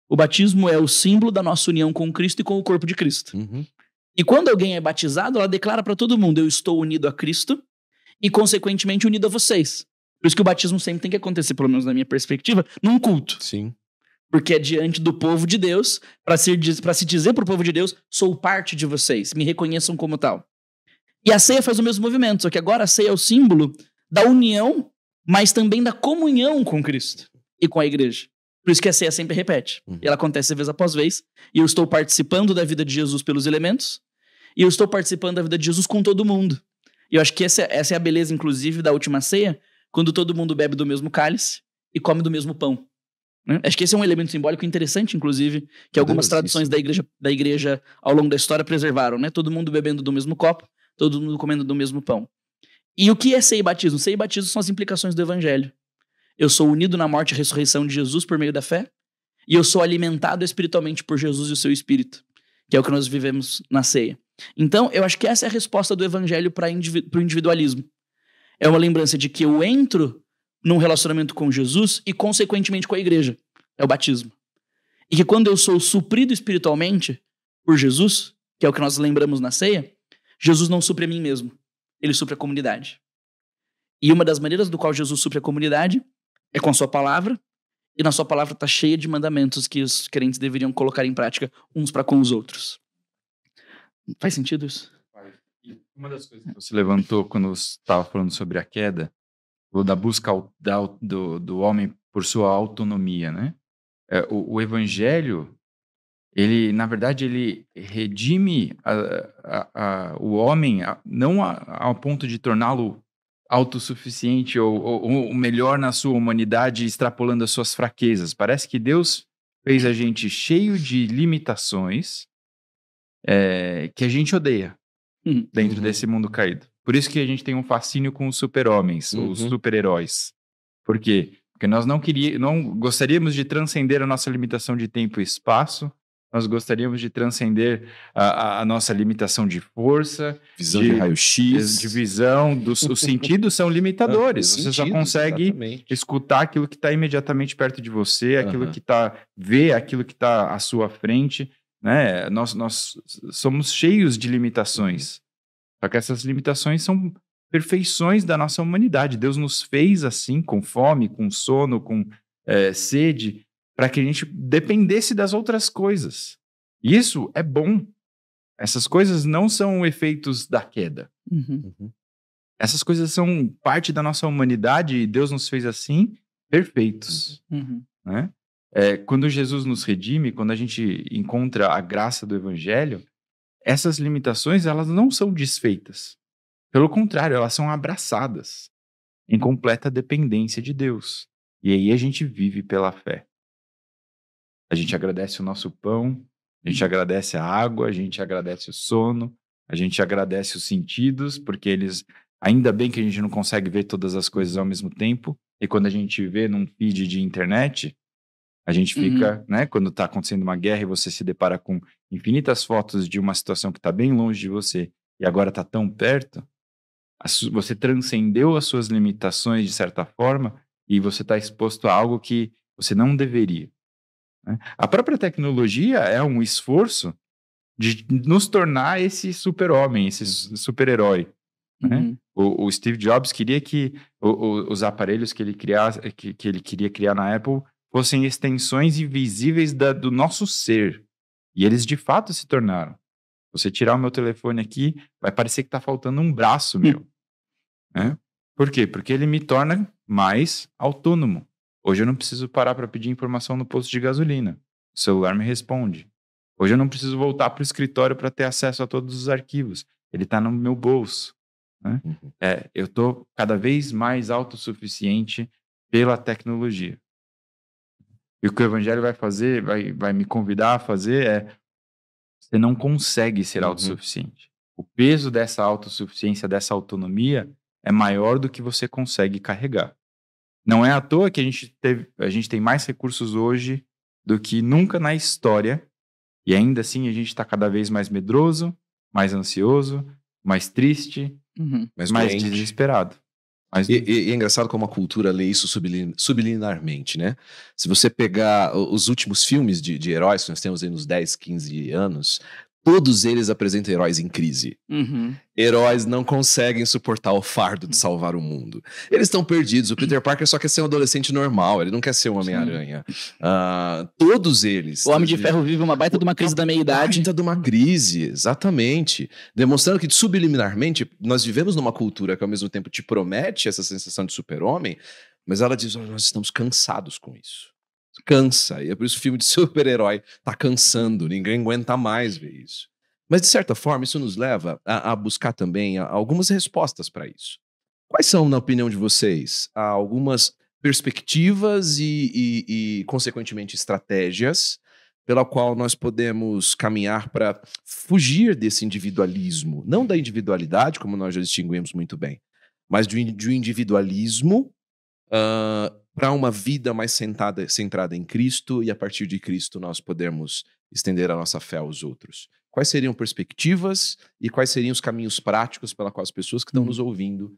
O batismo é o símbolo da nossa união com Cristo e com o corpo de Cristo. E quando alguém é batizado, ela declara para todo mundo, eu estou unido a Cristo e, consequentemente, unido a vocês. Por isso que o batismo sempre tem que acontecer, pelo menos na minha perspectiva, num culto. Sim. Porque é diante do povo de Deus, para se dizer para o povo de Deus, sou parte de vocês, me reconheçam como tal. E a ceia faz o mesmo movimento, só que agora a ceia é o símbolo da união, mas também da comunhão com Cristo e com a igreja. Por isso que a ceia sempre repete. E ela acontece vez após vez, e eu estou participando da vida de Jesus pelos elementos, e eu estou participando da vida de Jesus com todo mundo. E eu acho que essa é a beleza, inclusive, da última ceia, quando todo mundo bebe do mesmo cálice e come do mesmo pão. Acho que esse é um elemento simbólico interessante, inclusive, que algumas tradições da igreja ao longo da história preservaram, né? Todo mundo bebendo do mesmo copo, todo mundo comendo do mesmo pão. E o que é ceia e batismo? Ceia e batismo são as implicações do Evangelho. Eu sou unido na morte e ressurreição de Jesus por meio da fé, e eu sou alimentado espiritualmente por Jesus e o seu Espírito, que é o que nós vivemos na ceia. Então, eu acho que essa é a resposta do Evangelho para o individualismo. É uma lembrança de que eu entro num relacionamento com Jesus e, consequentemente, com a igreja. É o batismo. E que quando eu sou suprido espiritualmente por Jesus, que é o que nós lembramos na ceia, Jesus não supre a mim mesmo. Ele supre a comunidade. E uma das maneiras do qual Jesus supre a comunidade é com a sua palavra, e na sua palavra está cheia de mandamentos que os crentes deveriam colocar em prática uns para com os outros. Faz sentido isso? Uma das coisas que você levantou quando você estava falando sobre a queda, da busca do homem por sua autonomia, né? O Evangelho na verdade, ele redime o homem não ao ponto de torná-lo autossuficiente ou melhor na sua humanidade, extrapolando as suas fraquezas. Parece que Deus fez a gente cheio de limitações que a gente odeia dentro desse mundo caído. Por isso que a gente tem um fascínio com os super-homens, os super-heróis. Por quê? Porque nós não gostaríamos de transcender a nossa limitação de tempo e espaço, nós gostaríamos de transcender a nossa limitação de força, visão de raio-x, de visão, os sentidos são limitadores. Você só consegue escutar aquilo que está imediatamente perto de você, aquilo que ver aquilo que está à sua frente, né? Nós somos cheios de limitações. Só que essas limitações são perfeições da nossa humanidade. Deus nos fez assim, com fome, com sono, com sede, para que a gente dependesse das outras coisas. E isso é bom. Essas coisas não são efeitos da queda. Essas coisas são parte da nossa humanidade e Deus nos fez assim, perfeitos. Né? Quando Jesus nos redime, quando a gente encontra a graça do Evangelho, essas limitações elas não são desfeitas. Pelo contrário, elas são abraçadas em completa dependência de Deus. E aí a gente vive pela fé. A gente agradece o nosso pão, a gente agradece a água, a gente agradece o sono, a gente agradece os sentidos, porque ainda bem que a gente não consegue ver todas as coisas ao mesmo tempo, e quando a gente vê num feed de internet, a gente fica, né, quando está acontecendo uma guerra e você se depara com infinitas fotos de uma situação que está bem longe de você, e agora está tão perto, você transcendeu as suas limitações de certa forma, e você está exposto a algo que você não deveria. A própria tecnologia é um esforço de nos tornar esse super-homem, esse super-herói. Né? O Steve Jobs queria que os aparelhos que ele queria criar na Apple fossem extensões invisíveis do nosso ser. E eles de fato se tornaram. Você tirar o meu telefone aqui, vai parecer que está faltando um braço meu. Né? Por quê? Porque ele me torna mais autônomo. Hoje eu não preciso parar para pedir informação no posto de gasolina. O celular me responde. Hoje eu não preciso voltar para o escritório para ter acesso a todos os arquivos. Ele está no meu bolso. Né? Eu estou cada vez mais autossuficiente pela tecnologia. E o que o Evangelho vai fazer, vai me convidar a fazer você não consegue ser autossuficiente. O peso dessa autossuficiência, dessa autonomia, é maior do que você consegue carregar. Não é à toa que a gente tem mais recursos hoje do que nunca na história, e ainda assim a gente está cada vez mais medroso, mais ansioso, mais triste, mais desesperado. E é engraçado como a cultura lê isso subliminarmente, né? Se você pegar os últimos filmes de heróis que nós temos aí nos 10, 15 anos, todos eles apresentam heróis em crise. Heróis não conseguem suportar o fardo de salvar o mundo. Eles estão perdidos. O Peter Parker só quer ser um adolescente normal. Ele não quer ser um Homem-Aranha. Todos eles. O Homem de Ferro vive uma baita de uma crise da meia-idade. Baita de uma crise, exatamente. Demonstrando que subliminarmente nós vivemos numa cultura que ao mesmo tempo te promete essa sensação de super-homem, mas ela diz, nós estamos cansados com isso. Cansa, e é por isso o filme de super-herói tá cansando, ninguém aguenta mais ver isso. Mas de certa forma isso nos leva a buscar também algumas respostas para isso. Quais são, na opinião de vocês, algumas perspectivas e consequentemente estratégias pela qual nós podemos caminhar para fugir desse individualismo, não da individualidade, como nós já distinguimos muito bem, mas de um individualismo para uma vida mais centrada em Cristo, e a partir de Cristo nós podemos estender a nossa fé aos outros. Quais seriam perspectivas e quais seriam os caminhos práticos pela qual as pessoas que estão nos ouvindo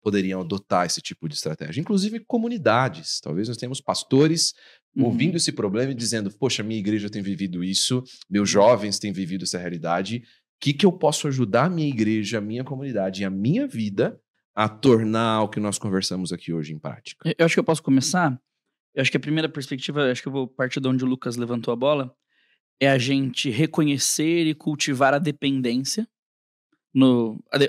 poderiam adotar esse tipo de estratégia? Inclusive comunidades. Talvez nós tenhamos pastores ouvindo esse problema e dizendo, poxa, minha igreja tem vivido isso, meus jovens têm vivido essa realidade. O que eu posso ajudar a minha igreja, a minha comunidade e a minha vida a tornar o que nós conversamos aqui hoje em prática? Eu acho que eu posso começar. Eu acho que a primeira perspectiva, acho que eu vou partir de onde o Lucas levantou a bola, é a gente reconhecer e cultivar a dependência,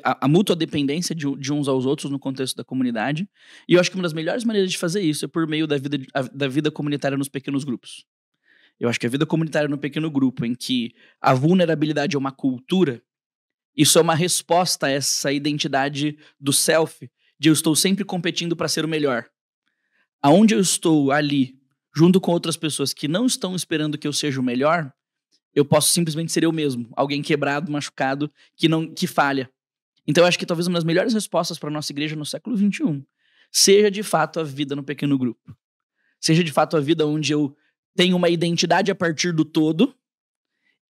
a mútua dependência de uns aos outros no contexto da comunidade. E eu acho que uma das melhores maneiras de fazer isso é por meio da vida comunitária nos pequenos grupos. Eu acho que a vida comunitária no pequeno grupo, em que a vulnerabilidade é uma cultura, isso é uma resposta a essa identidade do self, de eu estou sempre competindo para ser o melhor. Aonde eu estou ali, junto com outras pessoas que não estão esperando que eu seja o melhor, eu posso simplesmente ser eu mesmo, alguém quebrado, machucado, que falha. Então eu acho que talvez uma das melhores respostas para a nossa igreja no século XXI seja de fato a vida no pequeno grupo. Seja de fato a vida onde eu tenho uma identidade a partir do todo,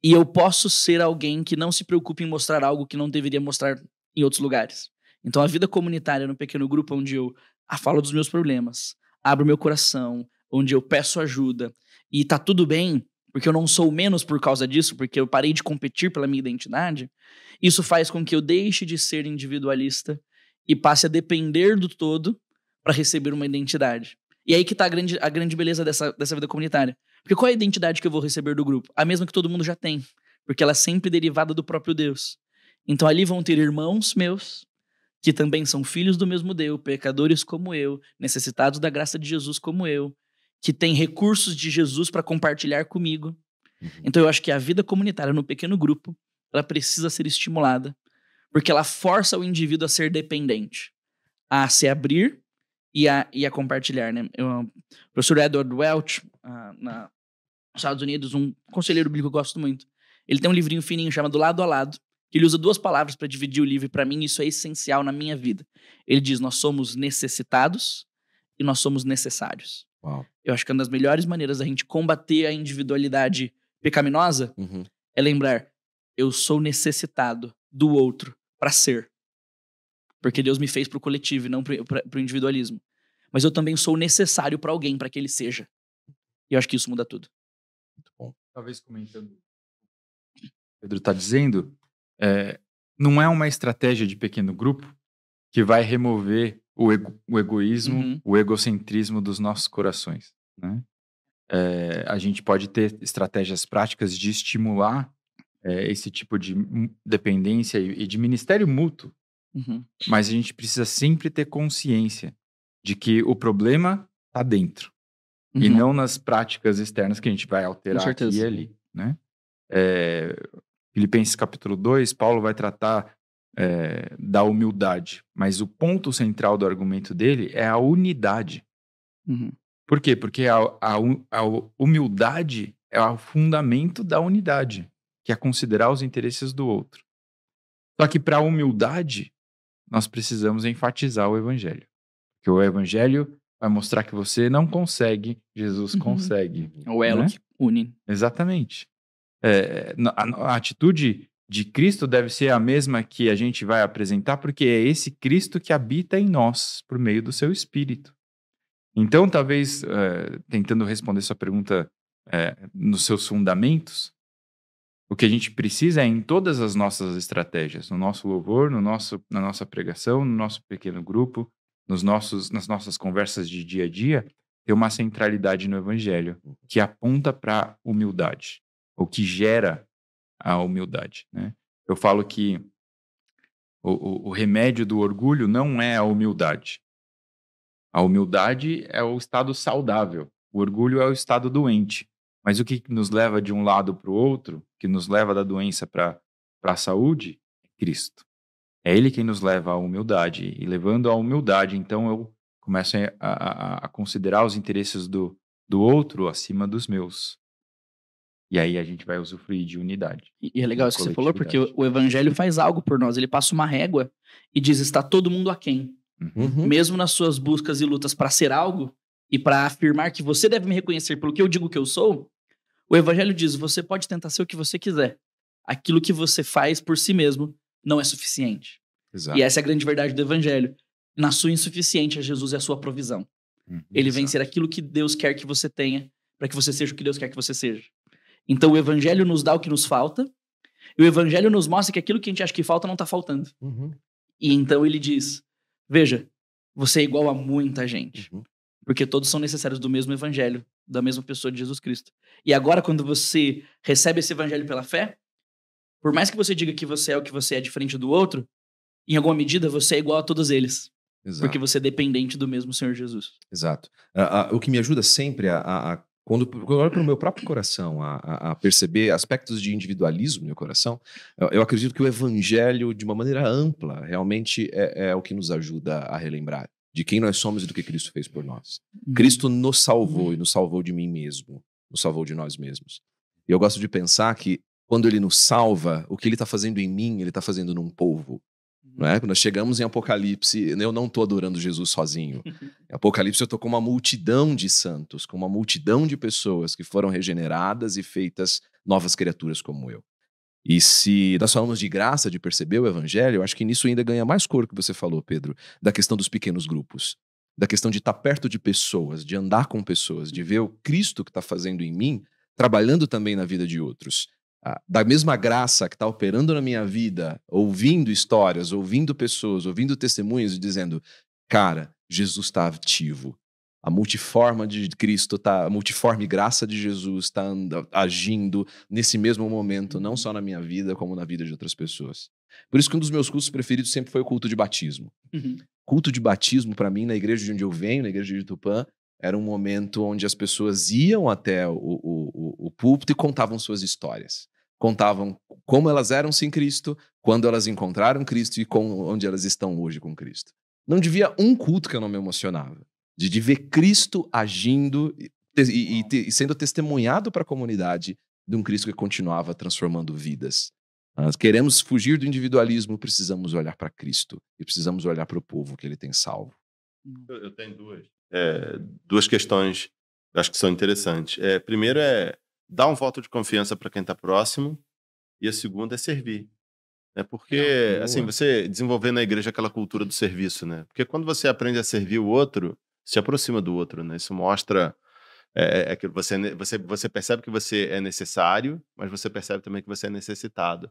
e eu posso ser alguém que não se preocupe em mostrar algo que não deveria mostrar em outros lugares. Então, a vida comunitária no pequeno grupo, onde eu falo dos meus problemas, abro meu coração, onde eu peço ajuda, e tá tudo bem, porque eu não sou menos por causa disso, porque eu parei de competir pela minha identidade, isso faz com que eu deixe de ser individualista e passe a depender do todo para receber uma identidade. E aí que tá a grande beleza dessa vida comunitária. Porque qual é a identidade que eu vou receber do grupo? A mesma que todo mundo já tem. Porque ela é sempre derivada do próprio Deus. Então ali vão ter irmãos meus, que também são filhos do mesmo Deus, pecadores como eu, necessitados da graça de Jesus como eu, que têm recursos de Jesus para compartilhar comigo. Então eu acho que a vida comunitária no pequeno grupo, ela precisa ser estimulada, porque ela força o indivíduo a ser dependente, a se abrir e a compartilhar, né? O professor Edward Welch, nos Estados Unidos, um conselheiro bíblico que eu gosto muito, ele tem um livrinho fininho chamado Lado a Lado, que ele usa 2 palavras para dividir o livro, e para mim isso é essencial na minha vida. Ele diz, nós somos necessitados e nós somos necessários. Uau. Eu acho que uma das melhores maneiras da gente combater a individualidade pecaminosa é lembrar, eu sou necessitado do outro para ser. Porque Deus me fez pro coletivo e não pro individualismo. Mas eu também sou necessário para alguém, para que ele seja. E eu acho que isso muda tudo. Muito bom. Talvez comentando o que o Pedro está dizendo, não é uma estratégia de pequeno grupo que vai remover o egoísmo, o egocentrismo dos nossos corações, né? A gente pode ter estratégias práticas de estimular esse tipo de dependência e de ministério mútuo. Mas a gente precisa sempre ter consciência de que o problema está dentro e não nas práticas externas que a gente vai alterar aqui e ali, né? Filipenses capítulo 2, Paulo vai tratar da humildade, mas o ponto central do argumento dele é a unidade. Por quê? Porque a humildade é o fundamento da unidade, que é considerar os interesses do outro. Só que para a humildade nós precisamos enfatizar o evangelho. Porque o evangelho vai mostrar que você não consegue, Jesus consegue. O elo, né? Que une. Exatamente. A atitude de Cristo deve ser a mesma que a gente vai apresentar, porque é esse Cristo que habita em nós, por meio do seu Espírito. Então, talvez, tentando responder sua pergunta nos seus fundamentos, o que a gente precisa é, em todas as nossas estratégias, no nosso louvor, na nossa pregação, no nosso pequeno grupo, nas nossas conversas de dia a dia, ter uma centralidade no evangelho que aponta para a humildade, ou que gera a humildade, né? Eu falo que o remédio do orgulho não é a humildade. A humildade é o estado saudável, o orgulho é o estado doente. Mas o que nos leva de um lado para o outro, que nos leva da doença para a saúde, é Cristo. É Ele quem nos leva à humildade. E levando à humildade, então eu começo a considerar os interesses do outro acima dos meus. E aí a gente vai usufruir de unidade. E é legal isso que você falou, porque o evangelho faz algo por nós. Ele passa uma régua e diz, está todo mundo aquém. Mesmo nas suas buscas e lutas para ser algo e para afirmar que você deve me reconhecer pelo que eu digo que eu sou, o evangelho diz, você pode tentar ser o que você quiser. Aquilo que você faz por si mesmo não é suficiente. Exato. E essa é a grande verdade do evangelho. Na sua insuficiência, Jesus é a sua provisão. Ele vem ser aquilo que Deus quer que você tenha, para que você seja o que Deus quer que você seja. Então o evangelho nos dá o que nos falta, e o evangelho nos mostra que aquilo que a gente acha que falta não está faltando. E então ele diz, veja, você é igual a muita gente. Porque todos são necessários do mesmo evangelho, da mesma pessoa de Jesus Cristo. E agora, quando você recebe esse evangelho pela fé, por mais que você diga que você é o que você é diferente do outro, em alguma medida você é igual a todos eles. Exato. Porque você é dependente do mesmo Senhor Jesus. Exato. O que me ajuda sempre a Quando eu olho para o meu próprio coração, a perceber aspectos de individualismo no meu coração, eu acredito que o evangelho, de uma maneira ampla, realmente é o que nos ajuda a relembrar de quem nós somos e do que Cristo fez por nós. Cristo nos salvou e nos salvou de mim mesmo, nos salvou de nós mesmos. E eu gosto de pensar que quando ele nos salva, o que ele está fazendo em mim, ele está fazendo num povo. Não é? Quando nós chegamos em Apocalipse, eu não estou adorando Jesus sozinho. Em Apocalipse eu estou com uma multidão de santos, com uma multidão de pessoas que foram regeneradas e feitas novas criaturas como eu. E se nós falamos de graça, de perceber o evangelho, eu acho que nisso ainda ganha mais cor que você falou, Pedro, da questão dos pequenos grupos, da questão de estar perto de pessoas, de andar com pessoas, de ver o Cristo que está fazendo em mim, trabalhando também na vida de outros. Da mesma graça que está operando na minha vida, ouvindo histórias, ouvindo pessoas, ouvindo testemunhos e dizendo, cara, Jesus está ativo. A multiforme de Cristo, a multiforme graça de Jesus está agindo nesse mesmo momento, não só na minha vida, como na vida de outras pessoas. Por isso que um dos meus cultos preferidos sempre foi o culto de batismo. Culto de batismo, para mim, na igreja de onde eu venho, na igreja de Tupã, era um momento onde as pessoas iam até o púlpito e contavam suas histórias. Contavam como elas eram sem Cristo, quando elas encontraram Cristo e onde elas estão hoje com Cristo. Não devia um culto que eu não me emocionava. De ver Cristo agindo e sendo testemunhado para a comunidade de um Cristo que continuava transformando vidas. Nós queremos fugir do individualismo, precisamos olhar para Cristo e precisamos olhar para o povo que ele tem salvo. Eu tenho duas questões que acho que são interessantes. Primeiro é dar um voto de confiança para quem está próximo e a segunda é servir. Porque assim, você desenvolver na igreja aquela cultura do serviço, né? Porque quando você aprende a servir o outro, se aproxima do outro, né? Isso mostra que você percebe que você é necessário, mas você percebe também que você é necessitado.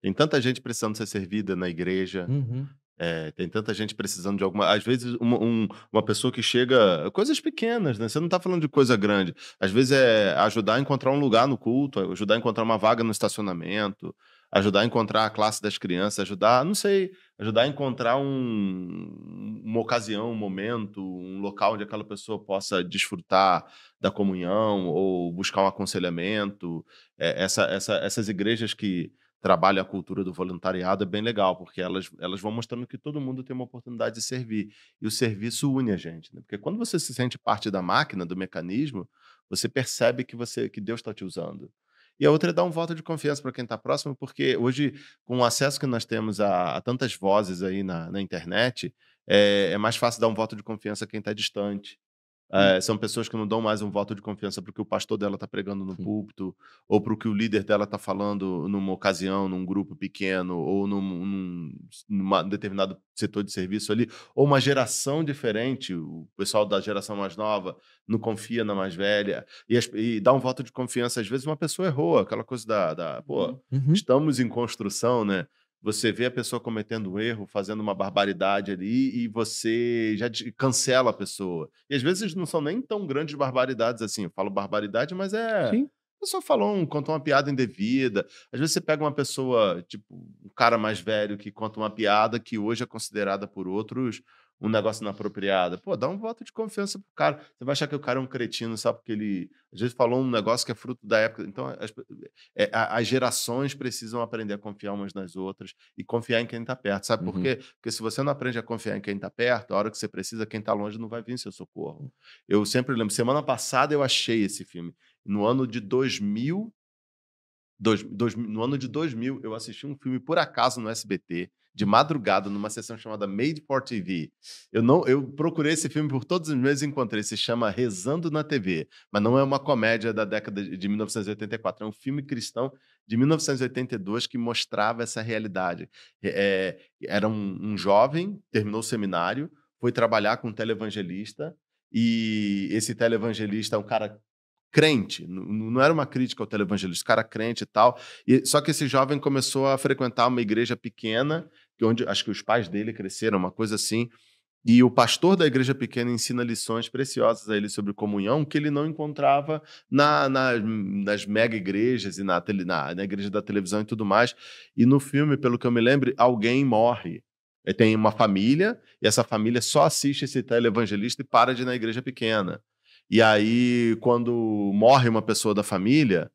Tem tanta gente precisando ser servida na igreja. Tem tanta gente precisando de alguma... Às vezes, uma pessoa que chega... Coisas pequenas, né? Você não está falando de coisa grande. Às vezes é ajudar a encontrar um lugar no culto, ajudar a encontrar uma vaga no estacionamento, ajudar a encontrar a classe das crianças, ajudar a encontrar uma ocasião, um momento, um local onde aquela pessoa possa desfrutar da comunhão ou buscar um aconselhamento. Essas igrejas que trabalha a cultura do voluntariado é bem legal, porque elas vão mostrando que todo mundo tem uma oportunidade de servir. E o serviço une a gente, né? Porque quando você se sente parte da máquina, do mecanismo, você percebe que Deus está te usando. E a outra é dar um voto de confiança para quem está próximo, porque hoje, com o acesso que nós temos a tantas vozes aí na internet, é mais fácil dar um voto de confiança a quem está distante. São pessoas que não dão mais um voto de confiança para o que o pastor dela está pregando no púlpito, ou para o que o líder dela está falando numa ocasião, num grupo pequeno, ou num determinado setor de serviço ali, ou uma geração diferente, o pessoal da geração mais nova não confia na mais velha, e dá um voto de confiança. Às vezes uma pessoa errou, aquela coisa estamos em construção, né? Você vê a pessoa cometendo um erro, fazendo uma barbaridade ali, e você já cancela a pessoa. E às vezes não são nem tão grandes barbaridades assim. Eu falo barbaridade, mas Sim. a pessoa contou uma piada indevida. Às vezes você pega uma pessoa, tipo, um cara mais velho que conta uma piada que hoje é considerada por outros um negócio inapropriado. Dá um voto de confiança pro cara. Você vai achar que o cara é um cretino, sabe? Porque ele, às vezes, falou um negócio que é fruto da época. Então, as gerações precisam aprender a confiar umas nas outras e confiar em quem está perto. Sabe por quê? Porque se você não aprende a confiar em quem está perto, a hora que você precisa, quem está longe não vai vir em seu socorro. Eu sempre lembro, semana passada eu achei esse filme. No ano de 2000, eu assisti um filme por acaso no SBT, de madrugada, numa sessão chamada Made for TV. Eu procurei esse filme por todos os meses e encontrei. Se chama Rezando na TV, mas não é uma comédia da década de 1984. É um filme cristão de 1982 que mostrava essa realidade. Era um jovem, terminou o seminário, foi trabalhar com um televangelista, e esse televangelista é um cara crente, não era uma crítica ao televangelista, cara crente e tal. Só que esse jovem começou a frequentar uma igreja pequena, onde acho que os pais dele cresceram, uma coisa assim, e o pastor da igreja pequena ensina lições preciosas a ele sobre comunhão que ele não encontrava nas mega igrejas e na igreja da televisão e tudo mais. E no filme, pelo que eu me lembro, alguém morre. Tem uma família, e essa família só assiste esse televangelista e para de ir na igreja pequena. E aí, quando morre uma pessoa da família,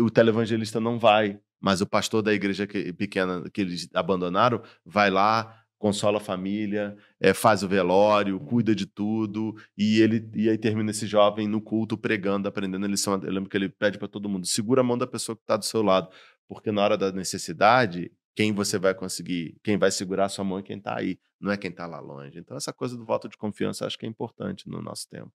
o televangelista não vai, mas o pastor da igreja pequena que eles abandonaram vai lá, consola a família, faz o velório, cuida de tudo, e aí termina esse jovem no culto pregando, aprendendo a lição. Eu lembro que ele pede para todo mundo: segura a mão da pessoa que está do seu lado, porque na hora da necessidade, quem vai segurar a sua mão é quem está aí, não é quem está lá longe. Então essa coisa do voto de confiança acho que é importante no nosso tempo.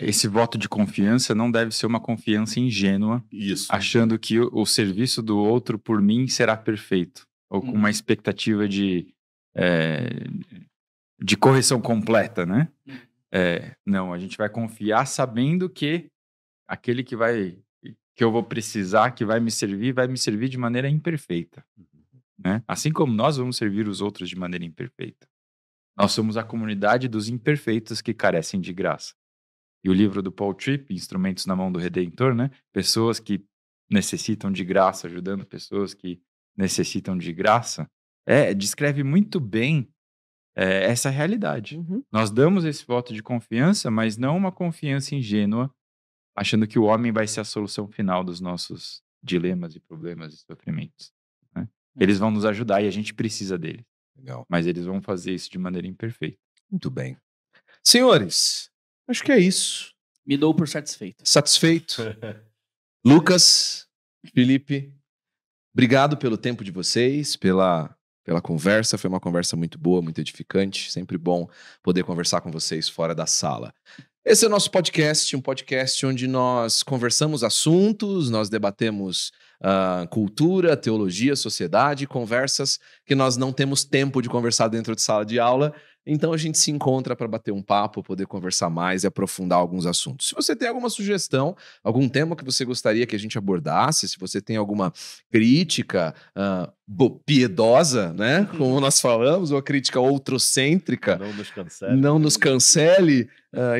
Esse voto de confiança não deve ser uma confiança ingênua, achando que o serviço do outro por mim será perfeito, ou com uma expectativa de correção completa, né? Não, a gente vai confiar sabendo que aquele que eu vou precisar, que vai me servir de maneira imperfeita, né? Assim como nós vamos servir os outros de maneira imperfeita. Nós somos a comunidade dos imperfeitos que carecem de graça. E o livro do Paul Tripp, Instrumentos na Mão do Redentor, né? Pessoas que necessitam de graça, ajudando pessoas que necessitam de graça, descreve muito bem essa realidade. Nós damos esse voto de confiança, mas não uma confiança ingênua, achando que o homem vai ser a solução final dos nossos dilemas e problemas e sofrimentos, né? Eles vão nos ajudar e a gente precisa deles. Legal. Mas eles vão fazer isso de maneira imperfeita. Muito bem. Senhores, acho que é isso. Me dou por satisfeito. Satisfeito. Lucas, Felipe, obrigado pelo tempo de vocês, pela conversa. Foi uma conversa muito boa, muito edificante. Sempre bom poder conversar com vocês fora da sala. Esse é o nosso podcast, um podcast onde nós conversamos assuntos, nós debatemos cultura, teologia, sociedade, conversas que nós não temos tempo de conversar dentro de sala de aula. Então a gente se encontra para bater um papo, poder conversar mais e aprofundar alguns assuntos. Se você tem alguma sugestão, algum tema que você gostaria que a gente abordasse, se você tem alguma crítica piedosa, né? Como nós falamos, ou a crítica outrocêntrica. Não nos cancele. Não nos cancele.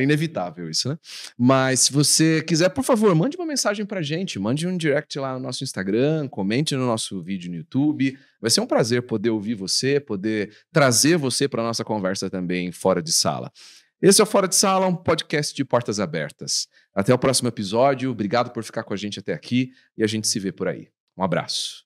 Inevitável isso, né? Mas se você quiser, por favor, mande uma mensagem pra gente, mande um direct lá no nosso Instagram, comente no nosso vídeo no YouTube. Vai ser um prazer poder ouvir você, poder trazer você para nossa conversa também fora de sala. Esse é o Fora de Sala, um podcast de portas abertas. Até o próximo episódio. Obrigado por ficar com a gente até aqui e a gente se vê por aí. Um abraço.